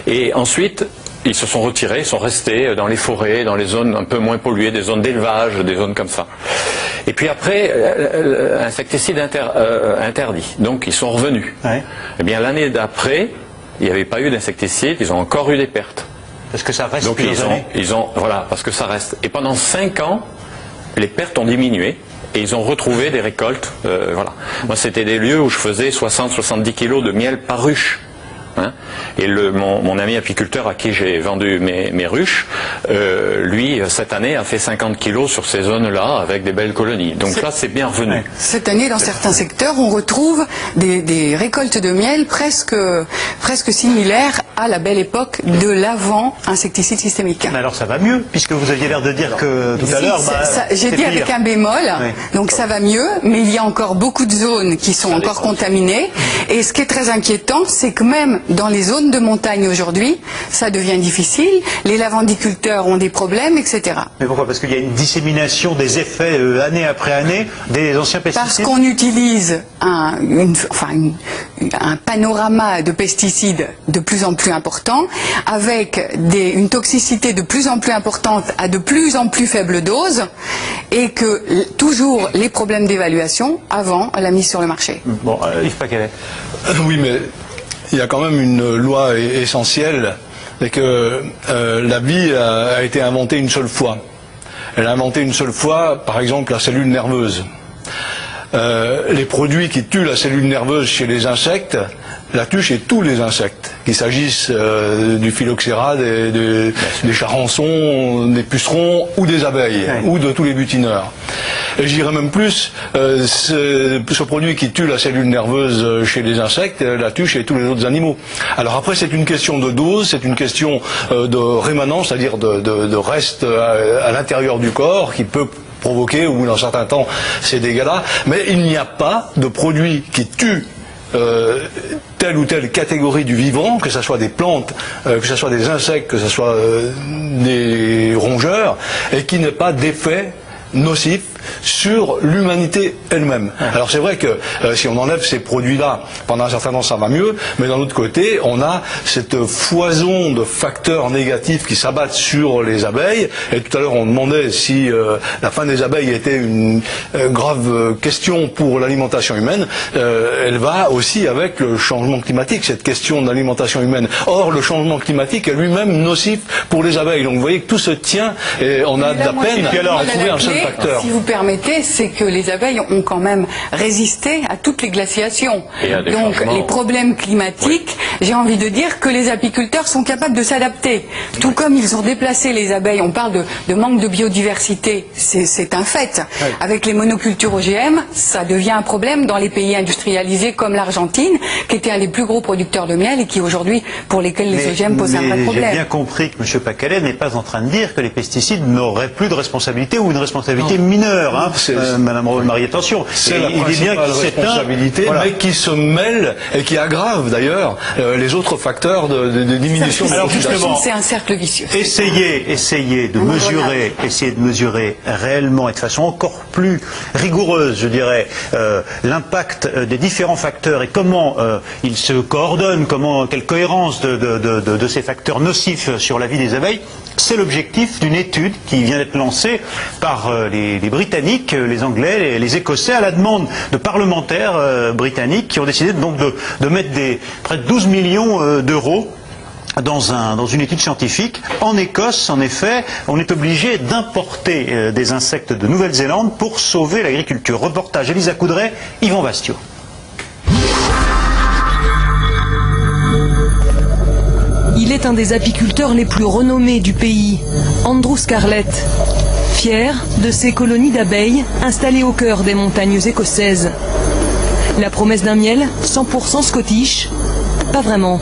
Et ensuite, ils se sont retirés, ils sont restés dans les forêts, dans les zones un peu moins polluées, des zones d'élevage, des zones comme ça. Et puis après, insecticides interdits. Donc ils sont revenus. Ouais. Et bien l'année d'après, il n'y avait pas eu d'insecticides, ils ont encore eu des pertes. Parce que ça reste. Donc voilà, parce que ça reste. Et pendant 5 ans, les pertes ont diminué. Et ils ont retrouvé des récoltes. Voilà. Moi, c'était des lieux où je faisais 60-70 kilos de miel par ruche. Hein, et mon ami apiculteur à qui j'ai vendu mes ruches, lui, cette année, a fait 50 kilos sur ces zones-là avec des belles colonies. Donc là, c'est bien revenu. Cette année, dans certains secteurs, on retrouve des récoltes de miel presque similaires à la belle époque de l'avant-insecticide systémique. Mais alors ça va mieux, puisque vous aviez l'air de dire que tout à l'heure... J'ai dit avec un bémol, donc ça va mieux, mais il y a encore beaucoup de zones qui sont encore contaminées. Et ce qui est très inquiétant, c'est que même dans les zones de montagne aujourd'hui, ça devient difficile, les lavandiculteurs ont des problèmes, etc. Mais pourquoi? Parce qu'il y a une dissémination des effets année après année des anciens pesticides. Parce qu'on utilise un panorama de pesticides de plus en plus important, avec une toxicité de plus en plus importante à de plus en plus faible dose, et que toujours les problèmes d'évaluation avant la mise sur le marché. Bon, Yves Paquelet. Oui, mais il y a quand même une loi essentielle, c'est que la vie a été inventée une seule fois. Elle a inventé une seule fois, par exemple, la cellule nerveuse. Les produits qui tuent la cellule nerveuse chez les insectes la tuche et tous les insectes, qu'il s'agisse du phylloxéra, des charançons, des pucerons ou des abeilles, ou de tous les butineurs. Et j'irais même plus, ce produit qui tue la cellule nerveuse chez les insectes, la tue chez tous les autres animaux. Alors après, c'est une question de dose, c'est une question de rémanence, c'est-à-dire de reste à l'intérieur du corps qui peut provoquer, au bout d'un certain temps, ces dégâts-là. Mais il n'y a pas de produit qui tue telle ou telle catégorie du vivant, que ce soit des plantes, que ce soit des insectes, que ce soit des rongeurs, et qui n'ait pas d'effet nocif sur l'humanité elle-même. Alors c'est vrai que si on enlève ces produits-là, pendant un certain temps ça va mieux, mais d'un autre côté, on a cette foison de facteurs négatifs qui s'abattent sur les abeilles, et tout à l'heure on demandait si la fin des abeilles était une grave question pour l'alimentation humaine. Elle va aussi avec le changement climatique, cette question de l'alimentation humaine. Or, le changement climatique est lui-même nocif pour les abeilles. Donc vous voyez que tout se tient, et on a de la peine à trouver un seul facteur. Si vous permettez, c'est que les abeilles ont quand même résisté à toutes les glaciations. Donc les problèmes climatiques, j'ai envie de dire que les apiculteurs sont capables de s'adapter. Tout comme ils ont déplacé les abeilles, on parle de manque de biodiversité, c'est un fait. Avec les monocultures OGM, ça devient un problème dans les pays industrialisés comme l'Argentine, qui était un des plus gros producteurs de miel et qui aujourd'hui, pour lesquels les OGM posent un vrai problème. J'ai bien compris que M. Pacalet n'est pas en train de dire que les pesticides n'auraient plus de responsabilité ou une responsabilité mineure. Madame Marie, attention. C'est la principale responsabilité, mais qui se mêle et qui aggrave d'ailleurs les autres facteurs de diminution de la population. C'est un cercle vicieux. Essayez de mesurer réellement et de façon encore plus rigoureuse, je dirais, l'impact des différents facteurs et comment ils se coordonnent, quelle cohérence de ces facteurs nocifs sur la vie des abeilles. C'est l'objectif d'une étude qui vient d'être lancée par les Britanniques, les Anglais, les Écossais, à la demande de parlementaires britanniques qui ont décidé donc de mettre près de 12 millions d'euros dans une étude scientifique. En Écosse, en effet, on est obligé d'importer des insectes de Nouvelle-Zélande pour sauver l'agriculture. Reportage Elisa Coudray, Yvan Bastio. Il est un des apiculteurs les plus renommés du pays, Andrew Scarlett, fier de ses colonies d'abeilles installées au cœur des montagnes écossaises. La promesse d'un miel 100% scottish, pas vraiment.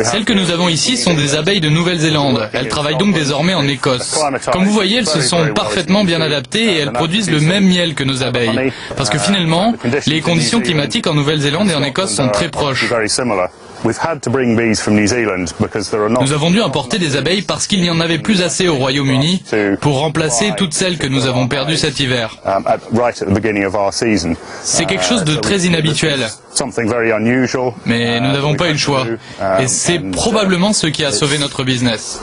Celles que nous avons ici sont des abeilles de Nouvelle-Zélande. Elles travaillent donc désormais en Écosse. Comme vous voyez, elles se sont parfaitement bien adaptées et elles produisent le même miel que nos abeilles. Parce que finalement, les conditions climatiques en Nouvelle-Zélande et en Écosse sont très proches. Nous avons dû importer des abeilles parce qu'il n'y en avait plus assez au Royaume-Uni pour remplacer toutes celles que nous avons perdues cet hiver. C'est quelque chose de très inhabituel. Mais nous n'avons pas eu le choix. Et c'est probablement ce qui a sauvé notre business.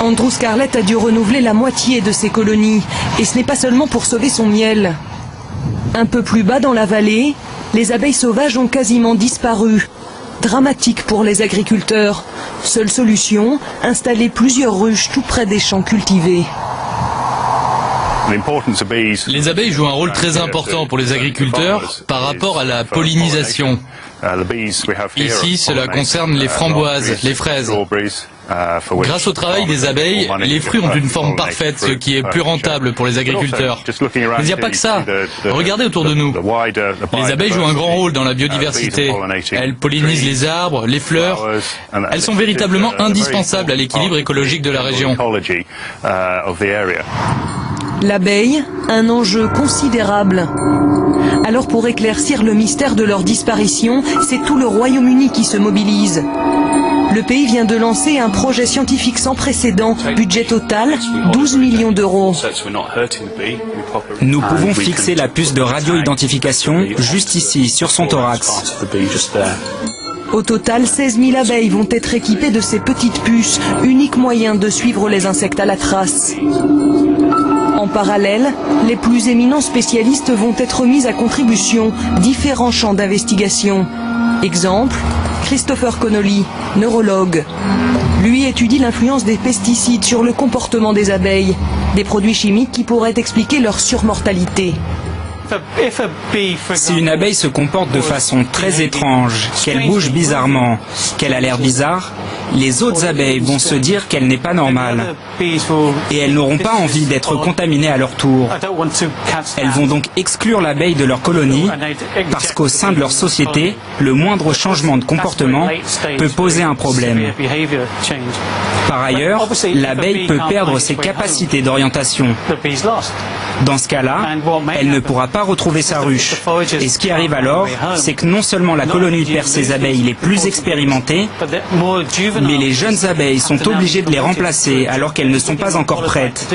Andrew Scarlett a dû renouveler la moitié de ses colonies. Et ce n'est pas seulement pour sauver son miel. Un peu plus bas dans la vallée, les abeilles sauvages ont quasiment disparu. Dramatique pour les agriculteurs. Seule solution, installer plusieurs ruches tout près des champs cultivés. Les abeilles jouent un rôle très important pour les agriculteurs par rapport à la pollinisation. Ici, cela concerne les framboises, les fraises. Grâce au travail des abeilles, les fruits ont une forme parfaite, ce qui est plus rentable pour les agriculteurs. Mais il n'y a pas que ça. Regardez autour de nous. Les abeilles jouent un grand rôle dans la biodiversité. Elles pollinisent les arbres, les fleurs. Elles sont véritablement indispensables à l'équilibre écologique de la région. L'abeille, un enjeu considérable. Alors pour éclaircir le mystère de leur disparition, c'est tout le Royaume-Uni qui se mobilise. Le pays vient de lancer un projet scientifique sans précédent, budget total 12 millions d'euros. Nous pouvons fixer la puce de radio-identification juste ici, sur son thorax. Au total, 16 000 abeilles vont être équipées de ces petites puces, unique moyen de suivre les insectes à la trace. En parallèle, les plus éminents spécialistes vont être mis à contribution différents champs d'investigation. Exemple, Christopher Connolly, neurologue. Lui étudie l'influence des pesticides sur le comportement des abeilles, des produits chimiques qui pourraient expliquer leur surmortalité. Si une abeille se comporte de façon très étrange, qu'elle bouge bizarrement, qu'elle a l'air bizarre, les autres abeilles vont se dire qu'elle n'est pas normale. Et elles n'auront pas envie d'être contaminées à leur tour. Elles vont donc exclure l'abeille de leur colonie, parce qu'au sein de leur société, le moindre changement de comportement peut poser un problème. Par ailleurs, l'abeille peut perdre ses capacités d'orientation. Dans ce cas-là, elle ne pourra pas retrouver sa ruche. Et ce qui arrive alors, c'est que non seulement la colonie perd ses abeilles les plus expérimentées, mais les jeunes abeilles sont obligées de les remplacer alors qu'elles ne sont pas encore prêtes.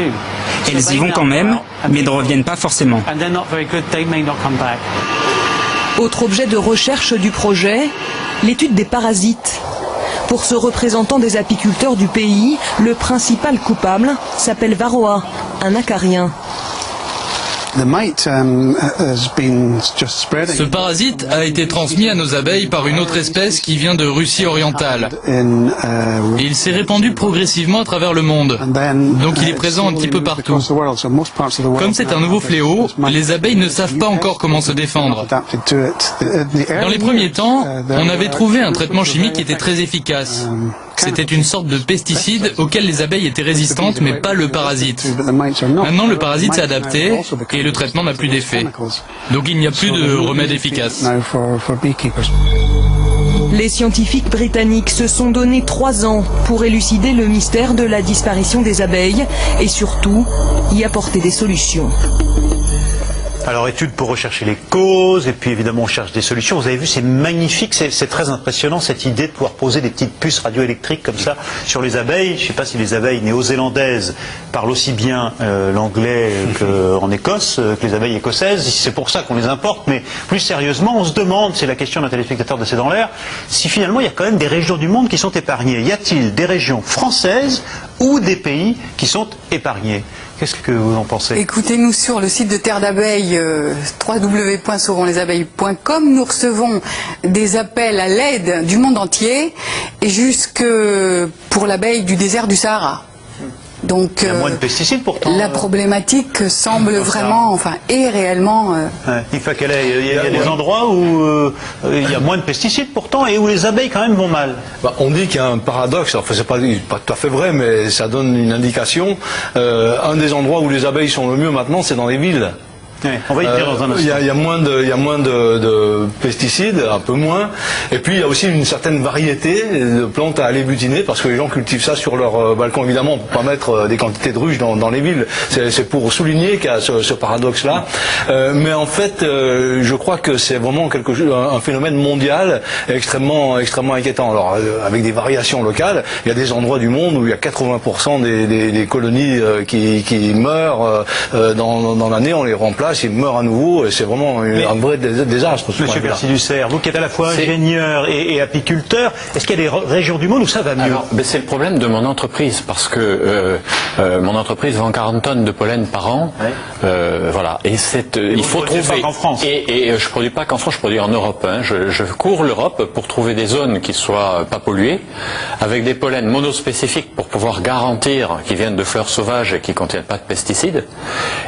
Elles y vont quand même, mais ne reviennent pas forcément. Autre objet de recherche du projet, l'étude des parasites. Pour ce représentant des apiculteurs du pays, le principal coupable s'appelle Varroa, un acarien. Ce parasite a été transmis à nos abeilles par une autre espèce qui vient de Russie orientale. Et il s'est répandu progressivement à travers le monde. Donc il est présent un petit peu partout. Comme c'est un nouveau fléau, les abeilles ne savent pas encore comment se défendre. Dans les premiers temps, on avait trouvé un traitement chimique qui était très efficace. C'était une sorte de pesticide auquel les abeilles étaient résistantes, mais pas le parasite. Maintenant, le parasite s'est adapté et le traitement n'a plus d'effet. Donc il n'y a plus de remède efficace. Les scientifiques britanniques se sont donné 3 ans pour élucider le mystère de la disparition des abeilles et surtout y apporter des solutions. Alors, étude pour rechercher les causes, et puis évidemment on cherche des solutions. Vous avez vu, c'est magnifique, c'est très impressionnant cette idée de pouvoir poser des petites puces radioélectriques comme ça sur les abeilles. Je ne sais pas si les abeilles néo-zélandaises parlent aussi bien l'anglais qu'en Écosse, que les abeilles écossaises. C'est pour ça qu'on les importe, mais plus sérieusement, on se demande, c'est la question d'un téléspectateur de C'est dans l'air, si finalement il y a quand même des régions du monde qui sont épargnées. Y a-t-il des régions françaises ou des pays qui sont épargnés ? Qu'est-ce que vous en pensez? Écoutez-nous sur le site de Terre d'Abeilles, www.sauvontlesabeilles.com. Nous recevons des appels à l'aide du monde entier et jusque pour l'abeille du désert du Sahara. Donc, il y a moins de pesticides pourtant. La problématique semble vraiment, est réellement... Il y a des endroits où il y a moins de pesticides pourtant et où les abeilles quand même vont mal. On dit qu'il y a un paradoxe, enfin c'est pas tout à fait vrai, mais ça donne une indication. Un des endroits où les abeilles sont le mieux maintenant, c'est dans les villes. Ouais, on va y dire dans un instant. Il y a moins de pesticides, un peu moins. Et puis il y a aussi une certaine variété de plantes à aller butiner parce que les gens cultivent ça sur leur balcon. Évidemment, pour pas mettre des quantités de ruches dans les villes. C'est pour souligner qu'il y a ce paradoxe-là. Mais en fait, je crois que c'est vraiment un phénomène mondial extrêmement inquiétant. Alors, avec des variations locales, il y a des endroits du monde où il y a 80% des colonies qui meurent dans l'année. On les remplace. Il meurt à nouveau et c'est vraiment un vrai désastre. Monsieur Percy-Dussert, vous qui êtes à la fois ingénieur et apiculteur, est-ce qu'il y a des régions du monde où ça va mieux? C'est le problème de mon entreprise parce que mon entreprise vend 40 tonnes de pollen par an. Voilà. Et il faut trouver. Pas qu'en France. Et je produis pas qu'en France, je produis en Europe. Je cours l'Europe pour trouver des zones qui soient pas polluées, avec des pollens monospécifiques pour pouvoir garantir qu'ils viennent de fleurs sauvages et qui contiennent pas de pesticides.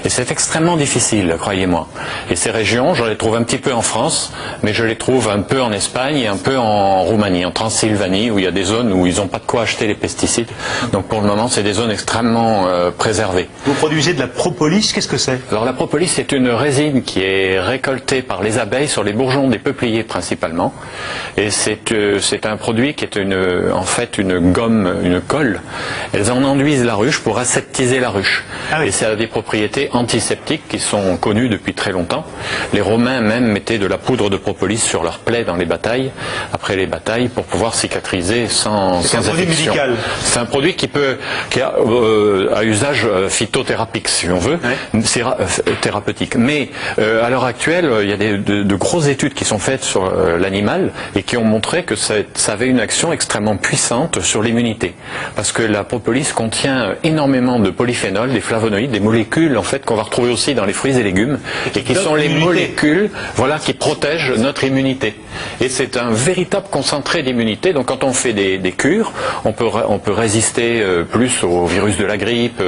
Et c'est extrêmement difficile, croyez-moi. Et ces régions, je les trouve un petit peu en France, mais je les trouve un peu en Espagne et un peu en Roumanie, en Transylvanie, où il y a des zones où ils n'ont pas de quoi acheter les pesticides. Donc pour le moment, c'est des zones extrêmement préservées. Vous produisez de la propolis, qu'est-ce que c'est? Alors la propolis, c'est une résine qui est récoltée par les abeilles sur les bourgeons des peupliers principalement. Et c'est un produit qui est en fait une gomme, une colle. Elles en enduisent la ruche pour aseptiser la ruche. Ah oui. Et ça a des propriétés antiseptiques qui sont connues depuis très longtemps. Les Romains même mettaient de la poudre de propolis sur leurs plaies dans les batailles, après les batailles, pour pouvoir cicatriser sans affection. C'est un produit médical. C'est un produit qui a à usage phytothérapique, si on veut, thérapeutique. Mais à l'heure actuelle, il y a de grosses études qui sont faites sur l'animal et qui ont montré que ça avait une action extrêmement puissante sur l'immunité. Parce que la propolis contient énormément de polyphénols, des flavonoïdes, des molécules en fait qu'on va retrouver aussi dans les fruits et légumes. légumes, et qui sont les molécules, voilà, qui protègent notre immunité. Et c'est un véritable concentré d'immunité. Donc quand on fait des cures, on peut résister plus au virus de la grippe.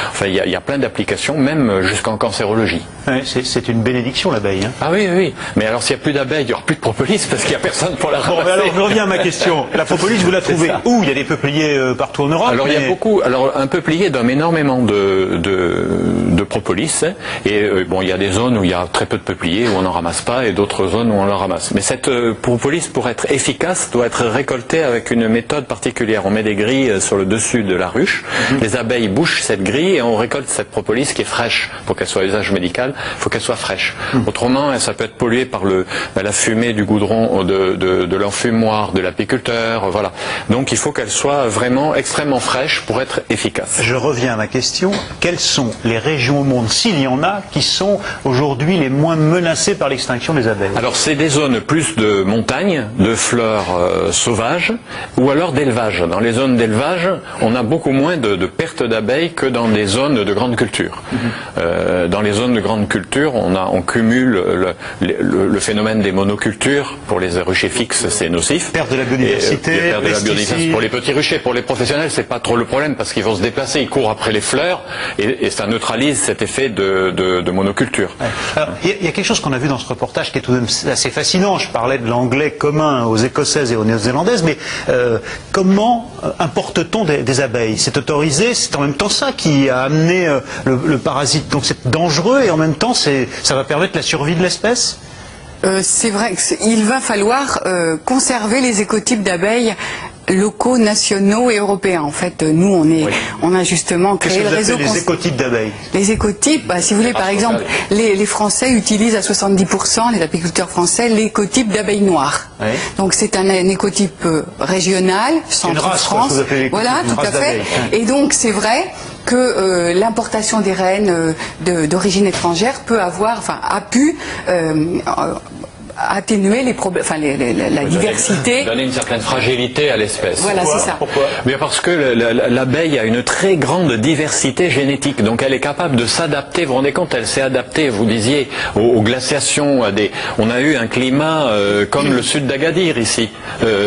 Enfin, il y a plein d'applications, même jusqu'en cancérologie. Ouais, c'est une bénédiction l'abeille. Hein. Ah oui, oui. Mais alors s'il n'y a plus d'abeilles, il n'y aura plus de propolis parce qu'il n'y a personne pour la ramasser. Bon, mais alors je reviens à ma question. La propolis, vous la trouvez où? Il y a des peupliers partout en Europe. Alors il y a beaucoup. Alors un peuplier donne énormément de propolis. Et bon, il y a des zones où il y a très peu de peupliers, où on n'en ramasse pas, et d'autres zones où on en ramasse. Mais cette propolis, pour être efficace, doit être récoltée avec une méthode particulière. On met des grilles sur le dessus de la ruche. Les abeilles bouchent cette grille et on récolte cette propolis qui est fraîche. Pour qu'elle soit à usage médical, il faut qu'elle soit fraîche. Autrement, ça peut être pollué par la fumée du goudron, de l'enfumoir, de l'apiculteur, voilà. Donc il faut qu'elle soit vraiment extrêmement fraîche pour être efficace. Je reviens à ma question. Quelles sont les régions au monde, s'il y en a, qui sont aujourd'hui les moins menacées par l'extinction des abeilles? Alors c'est des zones plus de montagne, de fleurs sauvages, ou alors d'élevage. Dans les zones d'élevage, on a beaucoup moins de pertes d'abeilles que dans des zones de grande culture. Dans les zones de grande culture, on cumule le phénomène des monocultures. Pour les ruchers fixes, c'est nocif. Perte de la biodiversité. Perte de la biodiversité. Pour les petits ruchers, pour les professionnels, c'est pas trop le problème parce qu'ils vont se déplacer, ils courent après les fleurs et ça neutralise cet effet de monoculture. Ouais. Alors, il y a quelque chose qu'on a vu dans ce reportage qui est tout de même assez fascinant. Je parlais de l'anglais commun aux Écossaises et aux Néo-Zélandaises, mais comment importe-t-on des abeilles? C'est autorisé, c'est en même temps ça qui a amené le parasite. Donc c'est dangereux et en même temps ça va permettre la survie de l'espèce? C'est vrai qu'il va falloir conserver les écotypes d'abeilles locaux, nationaux et européens. En fait, nous, on a justement créé le réseau. Les écotypes d'abeilles. Les écotypes, si vous voulez, par exemple, les Français utilisent à 70%, les apiculteurs français, l'écotype d'abeilles noires. Oui. Donc c'est un écotype régional, centre-France. Voilà, tout à fait. Et donc c'est vrai que l'importation des reines d'origine étrangère a pu atténuer les problèmes, la diversité. Donner une certaine fragilité à l'espèce. Voilà, c'est ça. Pourquoi? Bien parce que l'abeille a une très grande diversité génétique, donc elle est capable de s'adapter. Vous vous rendez compte, elle s'est adaptée, vous disiez, aux glaciations. On a eu un climat comme le sud d'Agadir ici,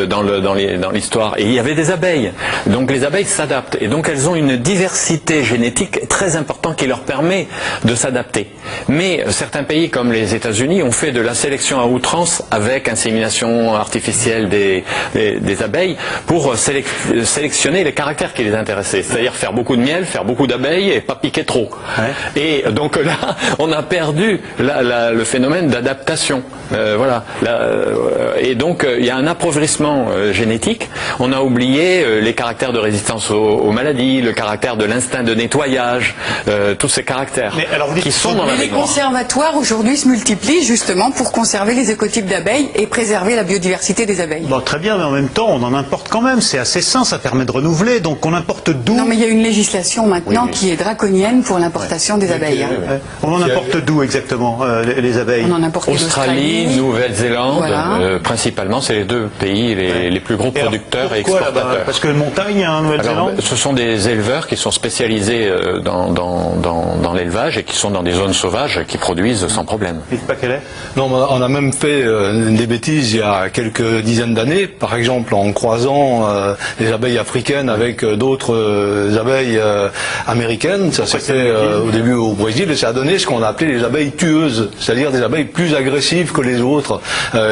dans l'histoire. Et il y avait des abeilles. Donc les abeilles s'adaptent. Et donc elles ont une diversité génétique très importante qui leur permet de s'adapter. Mais certains pays comme les États-Unis ont fait de la sélection à outrance avec insémination artificielle des abeilles pour sélectionner les caractères qui les intéressaient, c'est-à-dire faire beaucoup de miel, faire beaucoup d'abeilles et pas piquer trop. Ouais. Et donc là, on a perdu le phénomène d'adaptation. Voilà. Et donc il y a un appauvrissement génétique. On a oublié les caractères de résistance aux maladies, le caractère de l'instinct de nettoyage, tous ces caractères qui sont dans la Les conservatoires aujourd'hui se multiplient justement pour conserver les écotypes d'abeilles et préserver la biodiversité des abeilles. Bon, très bien, mais en même temps, on en importe quand même. C'est assez sain, ça permet de renouveler. Donc on importe d'où? Non, mais il y a une législation maintenant qui est draconienne pour l'importation des abeilles. On en importe d'où exactement les abeilles? On en importe d'Australie, Nouvelle-Zélande, principalement, c'est les deux pays les plus gros producteurs et exportateurs. Parce que montagne en Nouvelle-Zélande? Ce sont des éleveurs qui sont spécialisés dans l'élevage et qui sont dans des zones sauvages qui produisent sans problème. Dites pas quelle est? Non, on a même fait des bêtises il y a quelques dizaines d'années, par exemple en croisant les abeilles africaines avec d'autres abeilles américaines. Ça s'est fait au début au Brésil et ça a donné ce qu'on a appelé les abeilles tueuses, c'est-à-dire des abeilles plus agressives que les autres.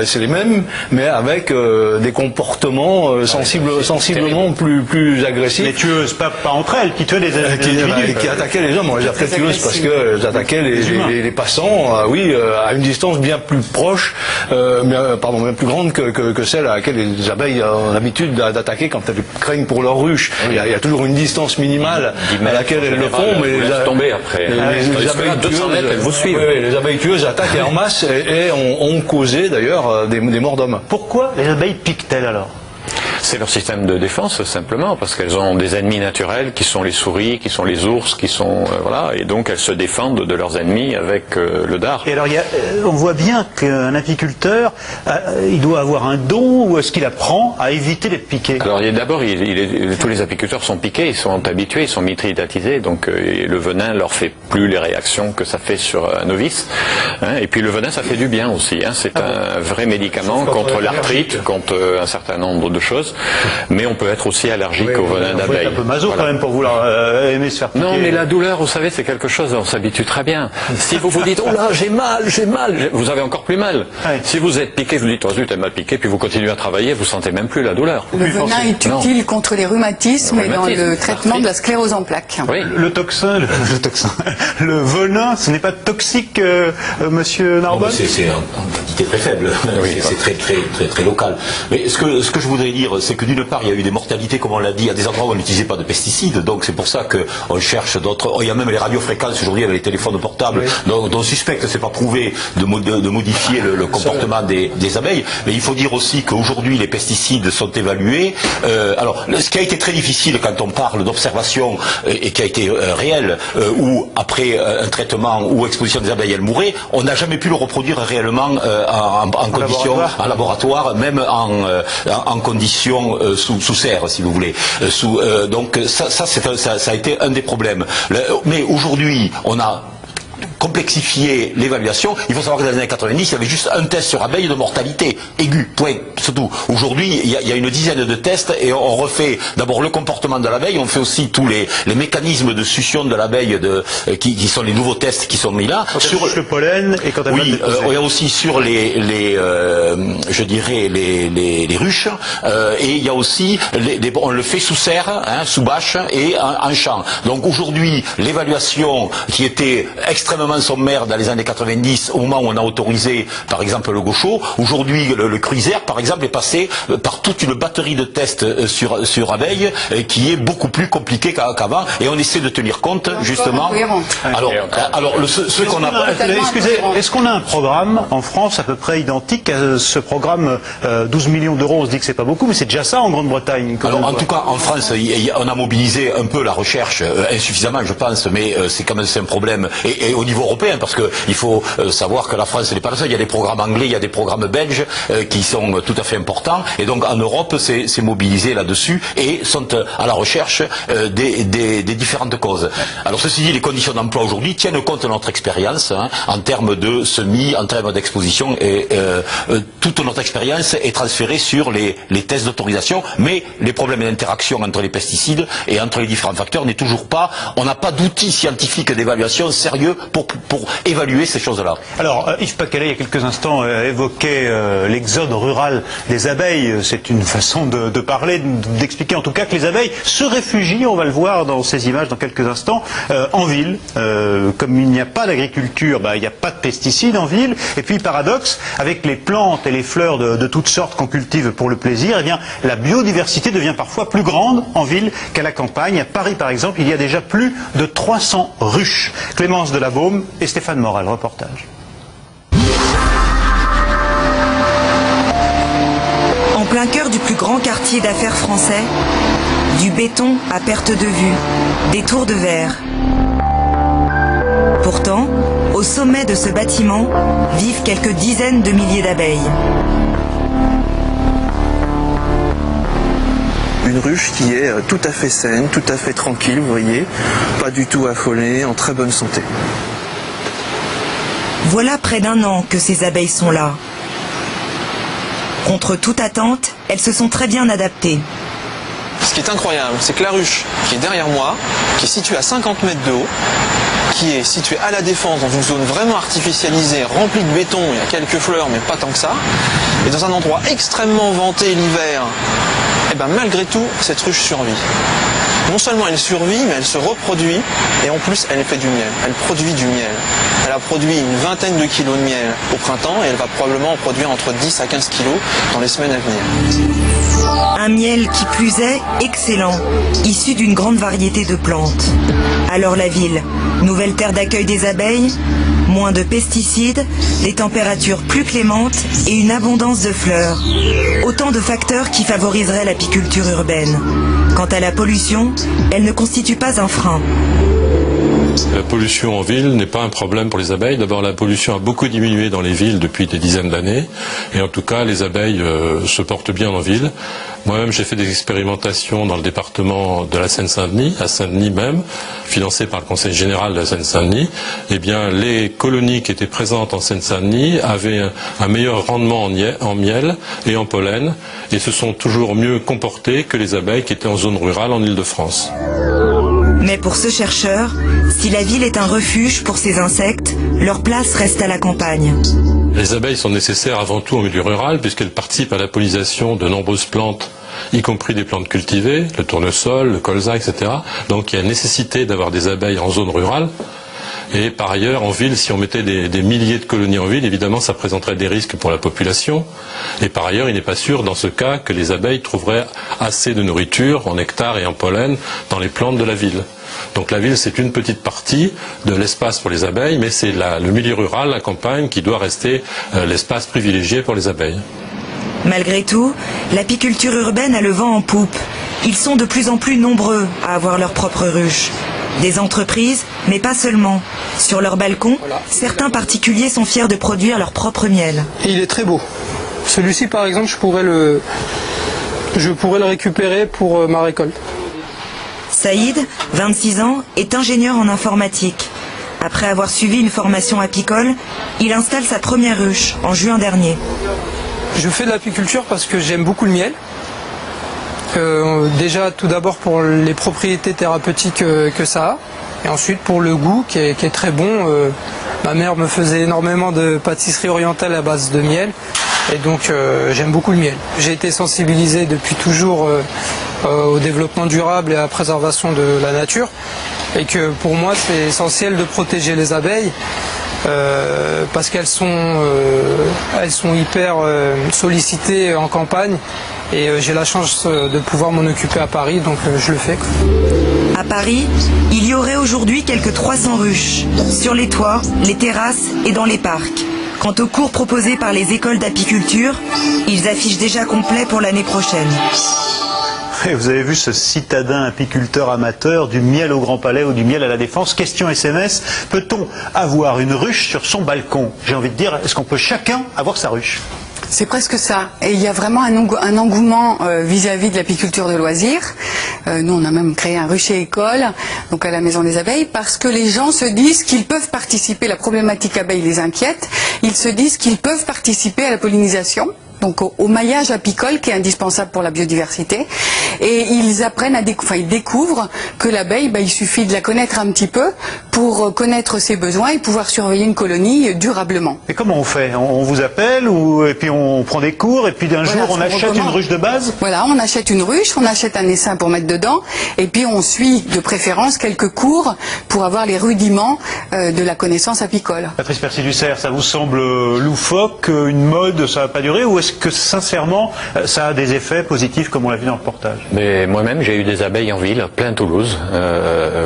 C'est les mêmes, mais avec des comportements sensiblement plus agressifs. Les tueuses, pas entre elles, qui tuaient des individus. Qui attaquaient les hommes. On les appelait tueuses parce qu'elles attaquaient les passants, à une distance bien plus proche, bien plus grande que celle à laquelle les abeilles ont l'habitude d'attaquer quand elles craignent pour leur ruche. Il y a toujours une distance minimale à laquelle elles le font, mais tomber après. Les abeilles 200 mètres, elles vous suivent. Les abeilles tueuses attaquent en masse et ont causé d'ailleurs des morts d'hommes. Pourquoi les abeilles piquent-elles alors? C'est leur système de défense, simplement, parce qu'elles ont des ennemis naturels qui sont les souris, qui sont les ours, qui sont... voilà, et donc elles se défendent de leurs ennemis avec le dard. Et alors, on voit bien qu'un apiculteur, il doit avoir un don, ou est-ce qu'il apprend à éviter d'être piqué? Alors d'abord, tous les apiculteurs sont piqués, ils sont habitués, ils sont mitridatisés, donc le venin leur fait plus les réactions que ça fait sur un novice. Hein, et puis le venin, ça fait du bien aussi. Hein, c'est un vrai médicament contre l'arthrite, contre un certain nombre de choses. Mais on peut être aussi allergique au venin d'abeille. C'est un peu maso quand même pour vouloir aimer se faire piquer. Non, mais la douleur, vous savez, c'est quelque chose, on s'habitue très bien. Si vous vous dites, oh là, j'ai mal, vous avez encore plus mal. Ouais. Si vous êtes piqué, vous dites, oh zut, elle m'a piqué, puis vous continuez à travailler, vous sentez même plus la douleur. Le venin est utile contre les rhumatismes et dans le traitement de la sclérose en plaques. Oui. Le venin, ce n'est pas toxique, monsieur Narbonne? C'est en quantité très faible, c'est très local. Mais ce que je voudrais dire, c'est que d'une part, il y a eu des mortalités, comme on l'a dit, à des endroits où on n'utilisait pas de pesticides, donc c'est pour ça qu'on cherche d'autres... il y a même les radiofréquences aujourd'hui avec les téléphones portables, dont on suspecte, c'est pas prouvé, de modifier le comportement des abeilles. Mais il faut dire aussi qu'aujourd'hui, les pesticides sont évalués. Alors, ce qui a été très difficile quand on parle d'observation et qui a été réel, où après un traitement ou exposition des abeilles, elles mouraient, on n'a jamais pu le reproduire réellement en conditions, en laboratoire, même en conditions sous serre, si vous voulez. Donc ça a été un des problèmes. Mais aujourd'hui, on a complexifier l'évaluation. Il faut savoir que dans les années 90, il y avait juste un test sur abeilles de mortalité aiguë, point, c'est tout. Aujourd'hui, il y a une dizaine de tests et on refait d'abord le comportement de l'abeille, on fait aussi tous les mécanismes de succion de l'abeille qui sont les nouveaux tests qui sont mis là. Sur le pollen et quand elle va déposer. Il y a aussi sur les ruches et il y a aussi on le fait sous serre, sous bâche et en champ. Donc aujourd'hui, l'évaluation qui était extrêmement sommaire dans les années 90, au moment où on a autorisé, par exemple, le gaucho. Aujourd'hui, le cruiser, par exemple, est passé par toute une batterie de tests sur abeilles qui est beaucoup plus compliqué qu'avant. Et on essaie de tenir compte, justement. Ce qu'on a... Excusez, est-ce qu'on a un programme en France à peu près identique à ce programme 12 millions d'euros? On se dit que c'est pas beaucoup, mais c'est déjà ça en Grande-Bretagne. Alors, en tout cas, en France, on a mobilisé un peu la recherche, insuffisamment, je pense, mais c'est quand même un problème. Et au niveau européen, parce que il faut savoir que la France n'est pas la seule. Il y a des programmes anglais, il y a des programmes belges qui sont tout à fait importants. Et donc en Europe, c'est mobilisé là-dessus et sont à la recherche des différentes causes. Alors ceci dit, les conditions d'emploi aujourd'hui tiennent compte de notre expérience en termes de semis, en termes d'exposition. Et toute notre expérience est transférée sur les tests d'autorisation. Mais les problèmes d'interaction entre les pesticides et entre les différents facteurs n'est toujours pas. On n'a pas d'outils scientifiques d'évaluation sérieux pour évaluer ces choses-là. Alors, Yves Paquelet, il y a quelques instants, évoquait l'exode rural des abeilles. C'est une façon de parler, d'expliquer en tout cas que les abeilles se réfugient, on va le voir dans ces images dans quelques instants, en ville. Comme il n'y a pas d'agriculture, il n'y a pas de pesticides en ville. Et puis, paradoxe, avec les plantes et les fleurs de toutes sortes qu'on cultive pour le plaisir, eh bien, la biodiversité devient parfois plus grande en ville qu'à la campagne. À Paris, par exemple, il y a déjà plus de 300 ruches. Clémence de la Baume et Stéphane Morel, reportage. En plein cœur du plus grand quartier d'affaires français, du béton à perte de vue, des tours de verre. Pourtant, au sommet de ce bâtiment, vivent quelques dizaines de milliers d'abeilles. Une ruche qui est tout à fait saine, tout à fait tranquille, vous voyez, pas du tout affolée, en très bonne santé. Voilà près d'1 an que ces abeilles sont là. Contre toute attente, elles se sont très bien adaptées. Ce qui est incroyable, c'est que la ruche qui est derrière moi, qui est située à 50 mètres de haut, qui est située à la Défense, dans une zone vraiment artificialisée, remplie de béton, il y a quelques fleurs, mais pas tant que ça, et dans un endroit extrêmement venté l'hiver, et malgré tout, cette ruche survit. Non seulement elle survit, mais elle se reproduit, et en plus elle fait du miel, elle produit du miel. Elle a produit une vingtaine de kilos de miel au printemps, et elle va probablement en produire entre 10 à 15 kilos dans les semaines à venir. Un miel qui plus est excellent, issu d'une grande variété de plantes. Alors la ville, nouvelle terre d'accueil des abeilles, Moins de pesticides, des températures plus clémentes et une abondance de fleurs. Autant de facteurs qui favoriseraient l'apiculture urbaine. Quant à la pollution, elle ne constitue pas un frein. La pollution en ville n'est pas un problème pour les abeilles. D'abord, la pollution a beaucoup diminué dans les villes depuis des dizaines d'années. Et en tout cas, les abeilles se portent bien en ville. Moi-même, j'ai fait des expérimentations dans le département de la Seine-Saint-Denis, à Saint-Denis même, financées par le Conseil général de la Seine-Saint-Denis. Eh bien, les colonies qui étaient présentes en Seine-Saint-Denis avaient un meilleur rendement en miel et en pollen, et se sont toujours mieux comportées que les abeilles qui étaient en zone rurale en Île-de-France. Mais pour ce chercheur, si la ville est un refuge pour ces insectes, leur place reste à la campagne. Les abeilles sont nécessaires avant tout en milieu rural puisqu'elles participent à la pollinisation de nombreuses plantes, y compris des plantes cultivées, le tournesol, le colza, etc. Donc il y a nécessité d'avoir des abeilles en zone rurale. Et par ailleurs, en ville, si on mettait des milliers de colonies en ville, évidemment, ça présenterait des risques pour la population. Et par ailleurs, il n'est pas sûr, dans ce cas, que les abeilles trouveraient assez de nourriture, en nectar et en pollen, dans les plantes de la ville. Donc la ville, c'est une petite partie de l'espace pour les abeilles, mais c'est le milieu rural, la campagne, qui doit rester l'espace privilégié pour les abeilles. Malgré tout, l'apiculture urbaine a le vent en poupe. Ils sont de plus en plus nombreux à avoir leur propre ruche. Des entreprises, mais pas seulement. Sur leur balcon, certains particuliers sont fiers de produire leur propre miel. Et il est très beau. Celui-ci, par exemple, je pourrais le récupérer pour ma récolte. Saïd, 26 ans, est ingénieur en informatique. Après avoir suivi une formation apicole, il installe sa première ruche en juin dernier. Je fais de l'apiculture parce que j'aime beaucoup le miel. Déjà tout d'abord pour les propriétés thérapeutiques que ça a, et ensuite pour le goût qui est très bon. Ma mère me faisait énormément de pâtisserie orientale à base de miel, et donc j'aime beaucoup le miel. J'ai été sensibilisé depuis toujours au développement durable et à la préservation de la nature, et que pour moi c'est essentiel de protéger les abeilles. Parce qu'elles sont hyper sollicitées en campagne, et j'ai la chance de pouvoir m'en occuper à Paris, donc je le fais. À Paris, il y aurait aujourd'hui quelques 300 ruches, sur les toits, les terrasses et dans les parcs. Quant aux cours proposés par les écoles d'apiculture, ils affichent déjà complet pour l'année prochaine. Et vous avez vu ce citadin apiculteur amateur, du miel au Grand Palais ou du miel à la Défense. Question SMS, peut-on avoir une ruche sur son balcon? J'ai envie de dire, est-ce qu'on peut chacun avoir sa ruche? C'est presque ça. Et il y a vraiment un engouement vis-à-vis de l'apiculture de loisirs. Nous, on a même créé un rucher école, donc à la Maison des Abeilles, parce que les gens se disent qu'ils peuvent participer, la problématique abeille les inquiète, ils se disent qu'ils peuvent participer à la pollinisation. Donc au maillage apicole qui est indispensable pour la biodiversité, et ils apprennent ils découvrent que l'abeille, il suffit de la connaître un petit peu pour connaître ses besoins et pouvoir surveiller une colonie durablement. Et comment on fait? On vous appelle et puis on prend des cours et puis d'un jour on achète une ruche de base? Voilà, on achète une ruche, on achète un essaim pour mettre dedans, et puis on suit de préférence quelques cours pour avoir les rudiments de la connaissance apicole. Patrice Percy-Dussert, ça vous semble loufoque, une mode, ça va pas durer, ou est-ce que sincèrement ça a des effets positifs comme on l'a vu dans le reportage? Mais moi-même j'ai eu des abeilles en ville, plein Toulouse,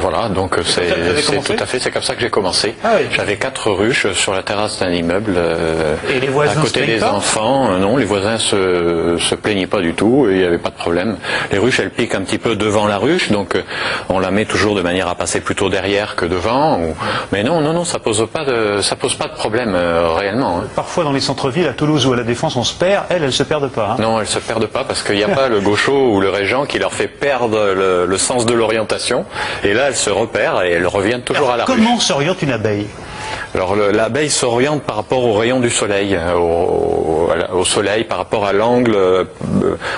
voilà, donc c'est tout à fait, c'est comme ça que j'ai commencé. Ah oui. J'avais 4 ruches sur la terrasse d'un immeuble, et les voisins à côté des enfants. Non, les voisins se plaignaient pas du tout, et il n'y avait pas de problème. Les ruches, elles piquent un petit peu devant la ruche, donc on la met toujours de manière à passer plutôt derrière que devant. Mais non, ça pose pas de problème réellement. Hein. Parfois dans les centres-villes, à Toulouse ou à la Défense, on se perd. Elles se perdent pas. Hein. Non, elles se perdent pas parce qu'il n'y a pas le gaucho ou le régent qui leur fait perdre le sens de l'orientation. Et là, elles se repèrent et elles reviennent toujours à la ruche. Comment s'oriente une abeille? Alors l'abeille s'oriente par rapport au rayon du soleil, au soleil, par rapport à l'angle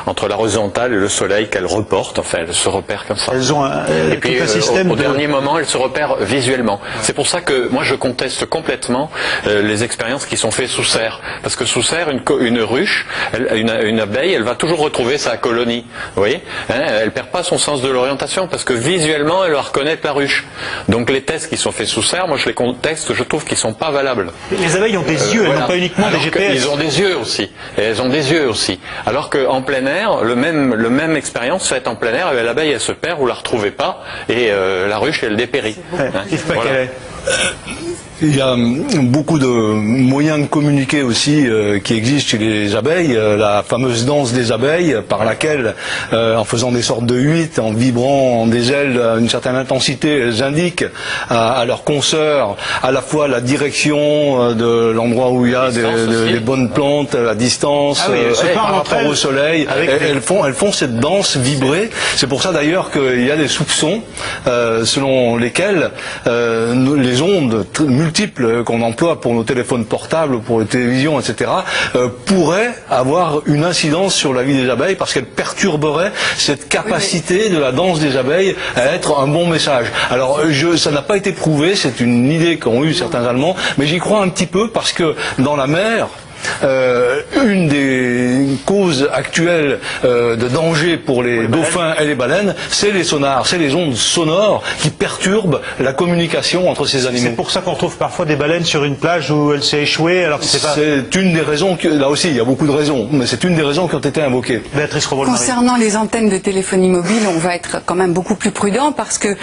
entre l'horizontale et le soleil qu'elle reporte. Enfin, elle se repère comme ça. Elles ont et puis au dernier moment, elle se repère visuellement. C'est pour ça que moi je conteste complètement les expériences qui sont faites sous serre. Parce que sous serre, une ruche, une abeille, elle va toujours retrouver sa colonie. Vous voyez, elle perd pas son sens de l'orientation parce que visuellement, elle va reconnaître la ruche. Donc les tests qui sont faits sous serre, moi je les conteste, je trouve qu'ils sont pas valables. Les abeilles ont des yeux, elles n'ont pas uniquement des GPS. Ils ont des yeux aussi. Et elles ont des yeux aussi. Alors qu'en plein air, le même expérience faite en plein air, l'abeille elle se perd, vous la retrouvez pas, et la ruche elle dépérit. Yves Paquet. Il y a beaucoup de moyens de communiquer aussi qui existent chez les abeilles. La fameuse danse des abeilles par laquelle, en faisant des sortes de huit, en vibrant des ailes à une certaine intensité, elles indiquent à leurs consoeurs à la fois la direction de l'endroit où il y a des bonnes plantes, la distance, par rapport au soleil. Elles font cette danse vibrer. C'est pour ça d'ailleurs qu'il y a des soupçons selon lesquels les ondes multiples qu'on emploie pour nos téléphones portables, pour les télévisions, etc., pourraient avoir une incidence sur la vie des abeilles parce qu'elles perturberaient cette capacité de la danse des abeilles à être un bon message. Alors ça n'a pas été prouvé, c'est une idée qu'ont eu certains Allemands, mais j'y crois un petit peu parce que dans la mer, une des causes actuelles de danger pour les dauphins et les baleines, c'est les sonars, c'est les ondes sonores qui perturbent la communication entre ces animaux. C'est pour ça qu'on retrouve parfois des baleines sur une plage où elle s'est échouée alors que c'est pas... C'est une des raisons, là aussi il y a beaucoup de raisons, mais c'est une des raisons qui ont été invoquées. Béatrice Revolmarie. Concernant les antennes de téléphonie mobile, on va être quand même beaucoup plus prudent parce que,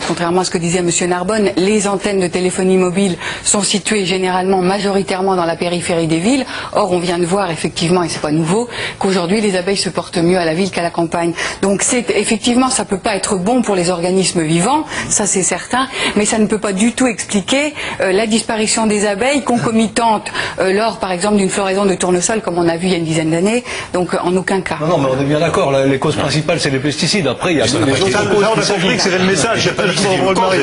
contrairement à ce que disait M. Narbonne, les antennes de téléphonie mobile sont situées généralement, majoritairement dans la périphérie des villes. Or, on vient de voir effectivement, et c'est pas nouveau, qu'aujourd'hui les abeilles se portent mieux à la ville qu'à la campagne. Donc effectivement, ça peut pas être bon pour les organismes vivants, ça c'est certain, mais ça ne peut pas du tout expliquer la disparition des abeilles concomitante lors, par exemple, d'une floraison de tournesol, comme on a vu il y a une dizaine d'années. Donc en aucun cas. Non, mais on est bien d'accord. Les causes principales, c'est les pesticides. Après, il y a des autres causes. On a compris que c'était le message.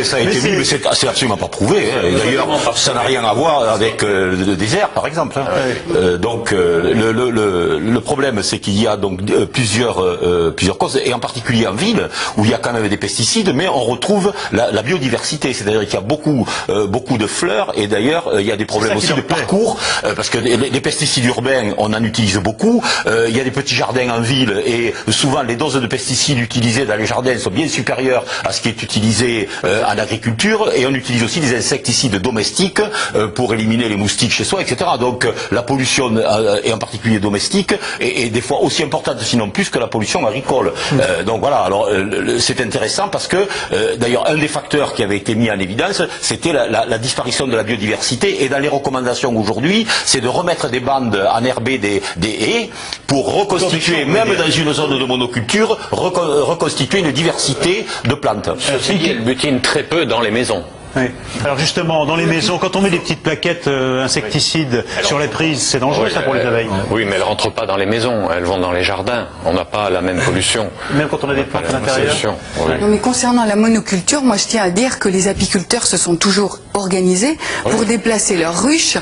Ça a été dit, mais c'est absolument pas prouvé. D'ailleurs, ça n'a rien à voir avec le désert, par exemple. Donc le problème, c'est qu'il y a donc plusieurs causes, et en particulier en ville où il y a quand même des pesticides, mais on retrouve la biodiversité, c'est-à-dire qu'il y a beaucoup de fleurs, et d'ailleurs il y a des problèmes aussi de parcours, parce que les pesticides urbains, on en utilise beaucoup. Il y a des petits jardins en ville, et souvent les doses de pesticides utilisées dans les jardins sont bien supérieures à ce qui est utilisé en agriculture, et on utilise aussi des insecticides domestiques pour éliminer les moustiques chez soi, etc. Donc la pollution, et en particulier domestique, est des fois aussi importante, sinon plus, que la pollution agricole. Donc voilà, alors c'est intéressant parce que d'ailleurs un des facteurs qui avait été mis en évidence, c'était la disparition de la biodiversité, et dans les recommandations aujourd'hui, c'est de remettre des bandes enherbées des haies pour reconstituer, même dans une zone de monoculture, reconstituer une diversité de plantes. Ceci dit, elles butinent très peu dans les maisons. Oui. Alors justement, dans les maisons, quand on met des petites plaquettes insecticides sur les prises, c'est dangereux ça pour les abeilles. Oui, mais elles rentrent pas dans les maisons, elles vont dans les jardins. On n'a pas la même pollution. Même quand on a des plantes à l'intérieur. Oui. Non, mais concernant la monoculture, moi je tiens à dire que les apiculteurs se sont toujours organisés pour déplacer leurs ruches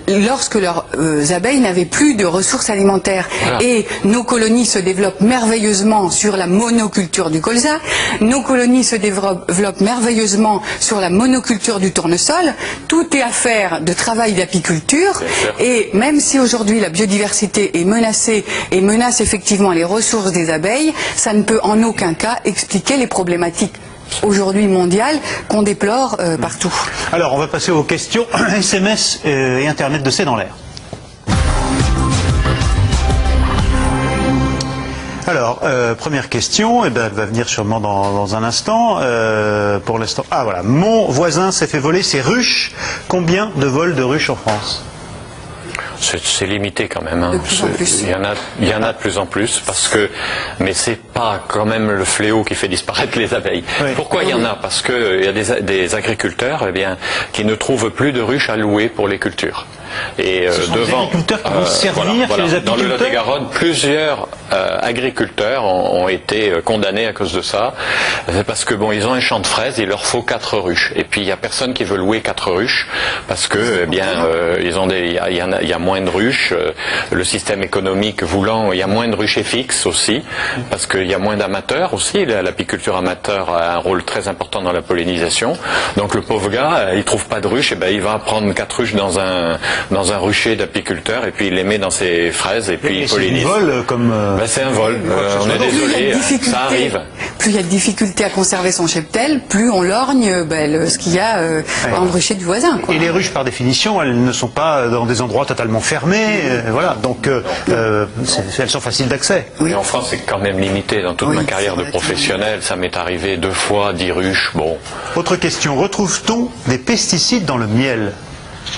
lorsque leurs abeilles n'avaient plus de ressources alimentaires. Voilà. Et nos colonies se développent merveilleusement sur la monoculture du colza, nos colonies se développent merveilleusement sur la monoculture du tournesol. Tout est affaire de travail d'apiculture, et même si aujourd'hui la biodiversité est menacée et menace effectivement les ressources des abeilles, ça ne peut en aucun cas expliquer les problématiques aujourd'hui mondiales qu'on déplore partout. Alors on va passer aux questions SMS et Internet de C'est dans l'air. Alors, première question, elle va venir sûrement dans un instant. Pour l'instant, voilà. Mon voisin s'est fait voler ses ruches. Combien de vols de ruches en France ? C'est limité quand même. Hein. De plus en plus. Il y en a de plus en plus, mais c'est pas quand même le fléau qui fait disparaître les abeilles. Oui. Pourquoi il y en a ? Parce que il y a des agriculteurs, qui ne trouvent plus de ruches à louer pour les cultures. Et ce sont des agriculteurs qui vont servir chez les apiculteurs. Dans le Lot-et-Garonne, plusieurs agriculteurs ont été condamnés à cause de ça. Parce que ils ont un champ de fraises, il leur faut 4 ruches. Et puis il y a personne qui veut louer 4 ruches parce que il y a moins de ruches. Le système économique voulant, il y a moins de ruches fixes aussi, parce qu'il y a moins d'amateurs aussi. L'apiculture amateur a un rôle très important dans la pollinisation. Donc le pauvre gars, il trouve pas de ruches, et il va prendre 4 ruches dans un dans un rucher d'apiculteur et puis il les met dans ses fraises et puis il pollinise. C'est un vol comme... c'est un vol, on est désolé, ça arrive. Plus il y a de difficultés à conserver son cheptel, plus on lorgne ce qu'il y a dans le rucher du voisin. Quoi. Et les ruches, par définition, elles ne sont pas dans des endroits totalement fermés, voilà, donc elles sont faciles d'accès. Oui. Et en France, c'est quand même limité. Dans toute ma carrière de professionnel, ça m'est arrivé 2 fois, 10 ruches, bon. Autre question, retrouve-t-on des pesticides dans le miel ?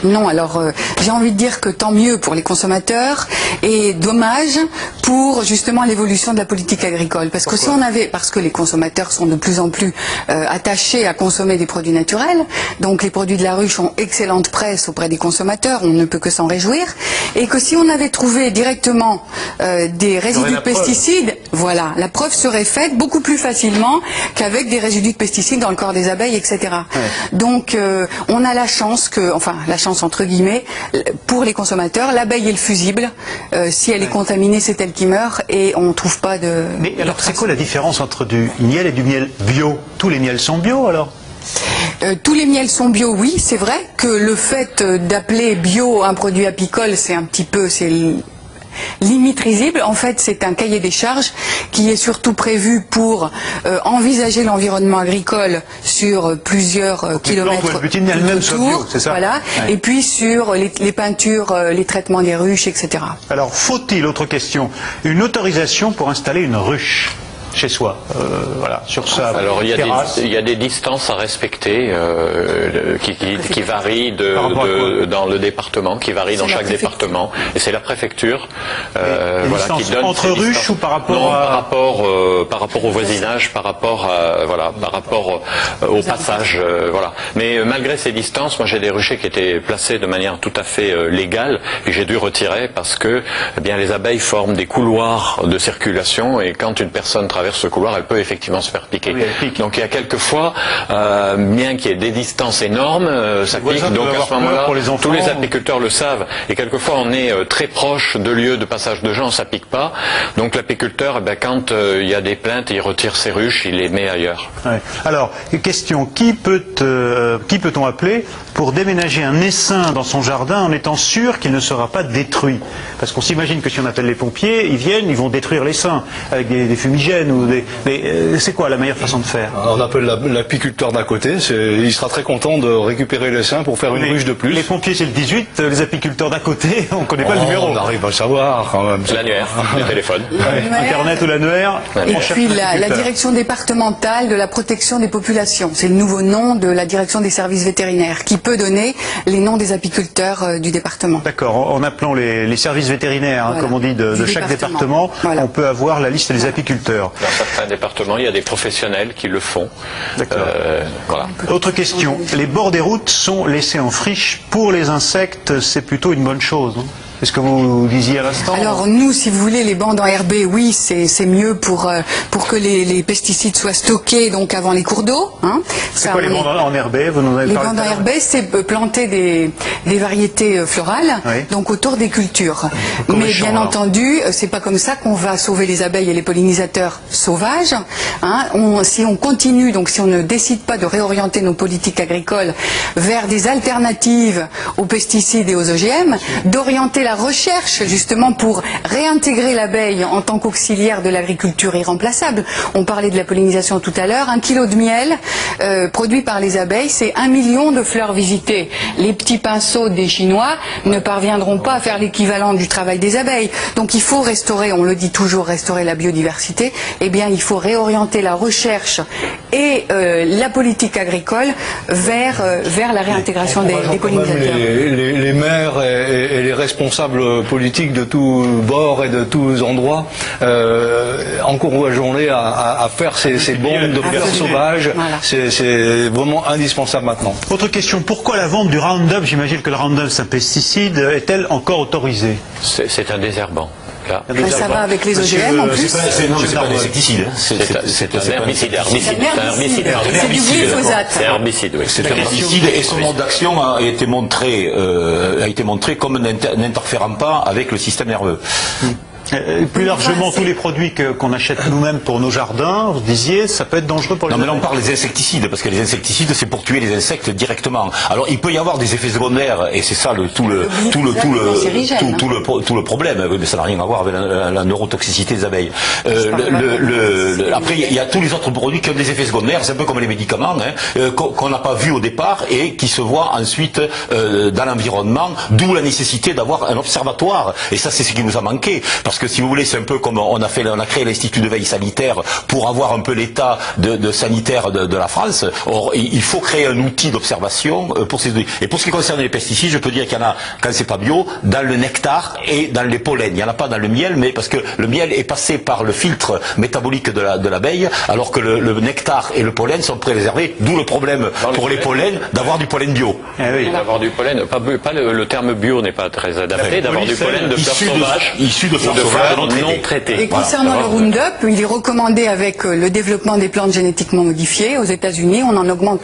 Non, alors j'ai envie de dire que tant mieux pour les consommateurs et dommage pour justement l'évolution de la politique agricole. Parce que si on avait, parce que les consommateurs sont de plus en plus attachés à consommer des produits naturels, donc les produits de la ruche ont excellente presse auprès des consommateurs, on ne peut que s'en réjouir, et que si on avait trouvé directement des résidus de pesticides, voilà, la preuve serait faite beaucoup plus facilement qu'avec des résidus de pesticides dans le corps des abeilles, etc. Ouais. Donc on a la chance que, enfin la chance entre guillemets, pour les consommateurs, l'abeille est le fusible, si elle est contaminée c'est elle qui meurt et on ne trouve pas de... Mais alors c'est quoi la différence entre du miel et du miel bio? Tous les miels sont bio alors? Tous les miels sont bio, oui, c'est vrai que le fait d'appeler bio un produit apicole, c'est un petit peu... limite risible. En fait, c'est un cahier des charges qui est surtout prévu pour envisager l'environnement agricole sur plusieurs kilomètres autour, c'est ça. Voilà. Ouais. Et puis sur les peintures, les traitements des ruches, etc. Alors, faut-il, autre question, une autorisation pour installer une ruche chez soi, voilà, sur sa Alors terrasse. il y a des distances à respecter qui varient dans le département, qui varient dans chaque département, et c'est la préfecture voilà, qui donne entre ruches ou par rapport par rapport au voisinage, par rapport au passage, voilà. Mais malgré ces distances, moi j'ai des ruchers qui étaient placés de manière tout à fait légale et j'ai dû retirer parce que eh bien les abeilles forment des couloirs de circulation et quand une personne traverse ce couloir, elle peut effectivement se faire piquer. Oui, donc il y a quelques fois, bien qu'il y ait des distances énormes, ça pique. Donc à ce moment-là, tous les apiculteurs le savent. Et quelquefois, on est très proche de lieux de passage de gens, ça pique pas. Donc l'apiculteur, quand il y a des plaintes, il retire ses ruches, il les met ailleurs. Ouais. Alors, question, qui peut-on appeler pour déménager un essaim dans son jardin en étant sûr qu'il ne sera pas détruit? Parce qu'on s'imagine que si on appelle les pompiers, ils viennent, ils vont détruire l'essaim avec des fumigènes ou c'est quoi la meilleure façon de faire? On appelle l'apiculteur d'à côté, il sera très content de récupérer l'essaim pour faire une ruche de plus. Les pompiers c'est le 18, les apiculteurs d'à côté, on ne connaît pas le numéro. On arrive à le savoir quand même. L'annuaire, le téléphone. Internet ou l'annuaire. Et puis la direction départementale de la protection des populations, c'est le nouveau nom de la direction des services vétérinaires qui peut donner les noms des apiculteurs du département. D'accord, en appelant les services vétérinaires, voilà, comme on dit, de chaque département, voilà, on peut avoir la liste des apiculteurs. Dans certains départements, il y a des professionnels qui le font. Voilà. Autre question, les bords des routes sont laissés en friche. Pour les insectes, c'est plutôt une bonne chose, hein? C'est ce que vous disiez à l'instant. Alors nous, si vous voulez, les bandes enherbées, oui, c'est mieux pour que les pesticides soient stockés donc avant les cours d'eau. Hein. C'est quoi les bandes enherbées? Vous nous avez parlé. Les bandes enherbées, c'est planter des variétés florales, oui, donc autour des cultures. Comme mais bien entendu, c'est pas comme ça qu'on va sauver les abeilles et les pollinisateurs sauvages. Hein. Si on continue, donc si on ne décide pas de réorienter nos politiques agricoles vers des alternatives aux pesticides et aux OGM, d'orienter la recherche justement pour réintégrer l'abeille en tant qu'auxiliaire de l'agriculture irremplaçable. On parlait de la pollinisation tout à l'heure. 1 kilo de miel produit par les abeilles, c'est 1 million de fleurs visitées. Les petits pinceaux des Chinois ne parviendront pas à faire l'équivalent du travail des abeilles. Donc il faut restaurer, on le dit toujours, restaurer la biodiversité. Eh bien il faut réorienter la recherche et la politique agricole vers la réintégration des pollinisateurs. Les maires et les responsables politiques de tous bords et de tous endroits encourageons-les à faire ces bombes de fleurs sauvages. Voilà. C'est vraiment indispensable maintenant. Autre question, pourquoi la vente du Roundup, j'imagine que le Roundup c'est un pesticide, est-elle encore autorisée? C'est un désherbant. Ça va avec les OGM en plus. Non, mais c'est pas un insecticide. C'est un herbicide. C'est du glyphosate. C'est un herbicide, oui. C'est un herbicide et son mode d'action a été montré comme n'interférant pas avec le système nerveux. Plus largement, tous les produits qu'on achète nous-mêmes pour nos jardins, vous disiez, ça peut être dangereux pour les Non, mais abeilles. là on parle des insecticides, parce que les insecticides c'est pour tuer les insectes directement. Alors il peut y avoir des effets secondaires, et c'est ça tout le problème. Oui, mais ça n'a rien à voir avec la neurotoxicité des abeilles. Après il y a tous les autres produits qui ont des effets secondaires, c'est un peu comme les médicaments, qu'on n'a pas vu au départ et qui se voient ensuite dans l'environnement, d'où la nécessité d'avoir un observatoire. Et ça c'est ce qui nous a manqué, parce que si vous voulez, c'est un peu comme on a créé l'Institut de veille sanitaire pour avoir un peu l'état de sanitaire de la France. Or, il faut créer un outil d'observation pour ces données. Et pour ce qui concerne les pesticides, je peux dire qu'il y en a, quand c'est pas bio, dans le nectar et dans les pollens. Il n'y en a pas dans le miel, mais parce que le miel est passé par le filtre métabolique de l'abeille, alors que le nectar et le pollen sont préservés, d'où le problème pour les pollens d'avoir du pollen bio. Oui, d'avoir du pollen, pas le terme bio n'est pas très adapté, d'avoir du pollen de fleurs sauvages, issu de fleurs sauvages non traitées. Et concernant le Roundup, il est recommandé avec le développement des plantes génétiquement modifiées aux États-Unis, on en augmente,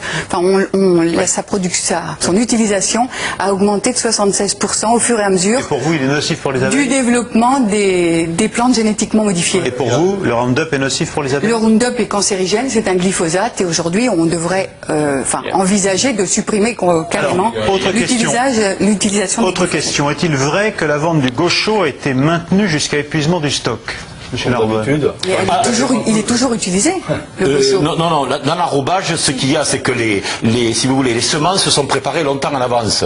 son utilisation a augmenté de 76% au fur et à mesure. Et pour vous, il est nocif pour les abeilles? Du développement des plantes génétiquement modifiées. Et pour vous, le Roundup est nocif pour les abeilles? Le Roundup est cancérigène, c'est un glyphosate, et aujourd'hui, on devrait envisager de supprimer carrément l'utilisation. Autre question, est-il vrai que la vente du gaucho a été maintenue jusqu'à épuisement du stock? Monsieur Narbonne. Il est toujours utilisé, le gaucho. Non, dans l'arrobage, ce qu'il y a, c'est que si vous voulez, les semences sont préparées longtemps en avance.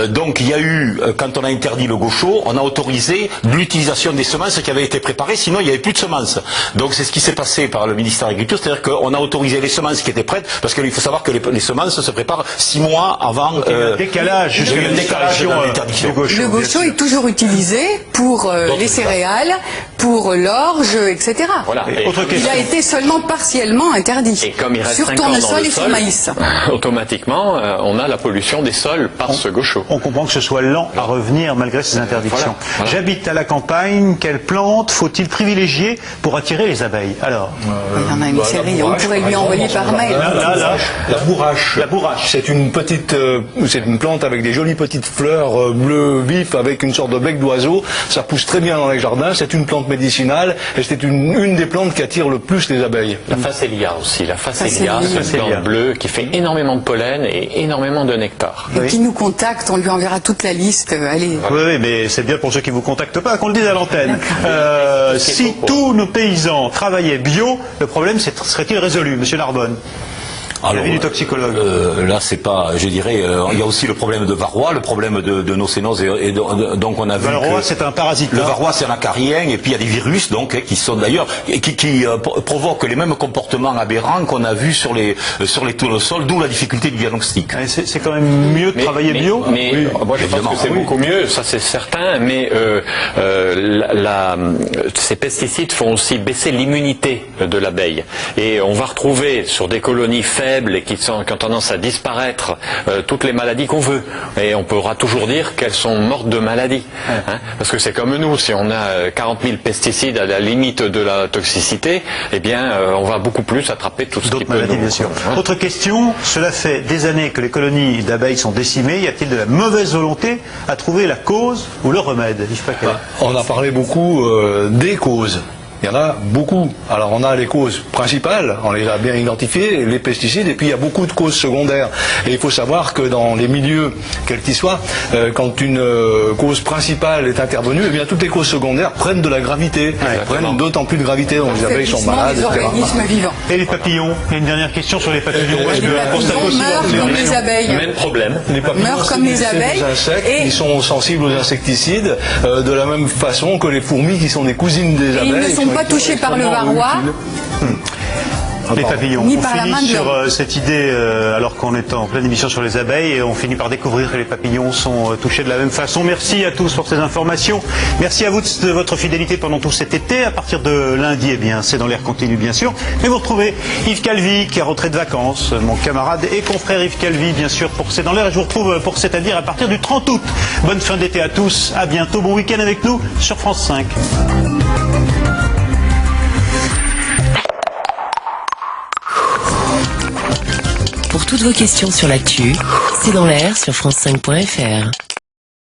Donc il y a eu, quand on a interdit le gaucho, on a autorisé l'utilisation des semences qui avaient été préparées, sinon il n'y avait plus de semences. Donc c'est ce qui s'est passé par le ministère de l'Agriculture, c'est-à-dire qu'on a autorisé les semences qui étaient prêtes, parce qu'il faut savoir que les semences se préparent 6 mois avant décalage jusqu'à la déclaration du gaucho. Le gaucho est toujours utilisé pour les céréales, pour l'orge, etc. Voilà. Il a été seulement partiellement interdit. Et comme il reste sur 5 ans tournesol dans le et sur sol, maïs. Automatiquement, on a la pollution des sols par ce gaucho. On comprend que ce soit lent à revenir malgré ces interdictions. Voilà. J'habite à la campagne, quelles plantes faut-il privilégier pour attirer les abeilles? Alors, il y en a une série, on pourrait lui envoyer par mail. La bourrache. La bourrache. C'est une plante avec des jolies petites fleurs bleu vif avec une sorte de bec d'oiseau. Ça pousse très bien dans les jardins. C'est une plante médicinale et c'est une des plantes qui attire le plus les abeilles. La Phacelia aussi. La Phacelia, c'est une plante bleue qui fait énormément de pollen et énormément de nectar. Et qui nous contacte, on lui enverra toute la liste. Oui, mais c'est bien pour ceux qui ne vous contactent pas qu'on le dise à l'antenne. Si tous nos paysans travaillaient bio, le problème serait-il résolu, Monsieur Narbonne? Alors, du toxicologue. Là, c'est pas, je dirais, il y a aussi le problème de varroa, le problème de nocénose, donc on a vu. Le varroa, c'est un parasite. Le varroa, c'est un acarien, et puis il y a des virus, donc, qui sont d'ailleurs, qui provoquent les mêmes comportements aberrants qu'on a vus sur les tournesols, d'où la difficulté du diagnostic. C'est quand même mieux de travailler bio. Mais oui, moi, je pense que c'est beaucoup mieux, ça c'est certain, mais ces pesticides font aussi baisser l'immunité de l'abeille. Et on va retrouver sur des colonies faibles et qui ont tendance à disparaître toutes les maladies qu'on veut. Et on pourra toujours dire qu'elles sont mortes de maladie. Hein, parce que c'est comme nous, si on a 40 000 pesticides à la limite de la toxicité, eh bien on va beaucoup plus attraper tout ce qui peut maladies, bien sûr. Autre question, cela fait des années que les colonies d'abeilles sont décimées. Y a-t-il de la mauvaise volonté à trouver la cause ou le remède? On a parlé beaucoup des causes. Il y en a beaucoup. Alors on a les causes principales, on les a bien identifiées, les pesticides, et puis il y a beaucoup de causes secondaires. Et il faut savoir que dans les milieux, quels qu'ils soient, quand une cause principale est intervenue, eh bien toutes les causes secondaires prennent de la gravité, prennent d'autant plus de gravité, donc les abeilles sont malades, etc. Et les papillons? Il y a une dernière question sur les papillons. Les papillons meurent comme les abeilles. Même problème. Les papillons meurent comme les abeilles. Des insectes qui sont sensibles aux insecticides, de la même façon que les fourmis qui sont des cousines des abeilles. Ils ne sont pas touchés par le varroa. Les papillons. Ni On par la main finit de sur cette idée, alors qu'on est en pleine émission sur les abeilles, et on finit par découvrir que les papillons sont touchés de la même façon. Merci à tous pour ces informations. Merci à vous de votre fidélité pendant tout cet été. À partir de lundi, eh bien, c'est dans l'air continu, bien sûr. Mais vous retrouvez Yves Calvi, qui est rentré de vacances, mon camarade et confrère Yves Calvi, bien sûr, pour C'est dans l'air. Et je vous retrouve pour C'est-à-dire à partir du 30 août. Bonne fin d'été à tous. À bientôt. Bon week-end avec nous sur France 5. Pour toutes vos questions sur l'actu, c'est dans l'air sur France5.fr.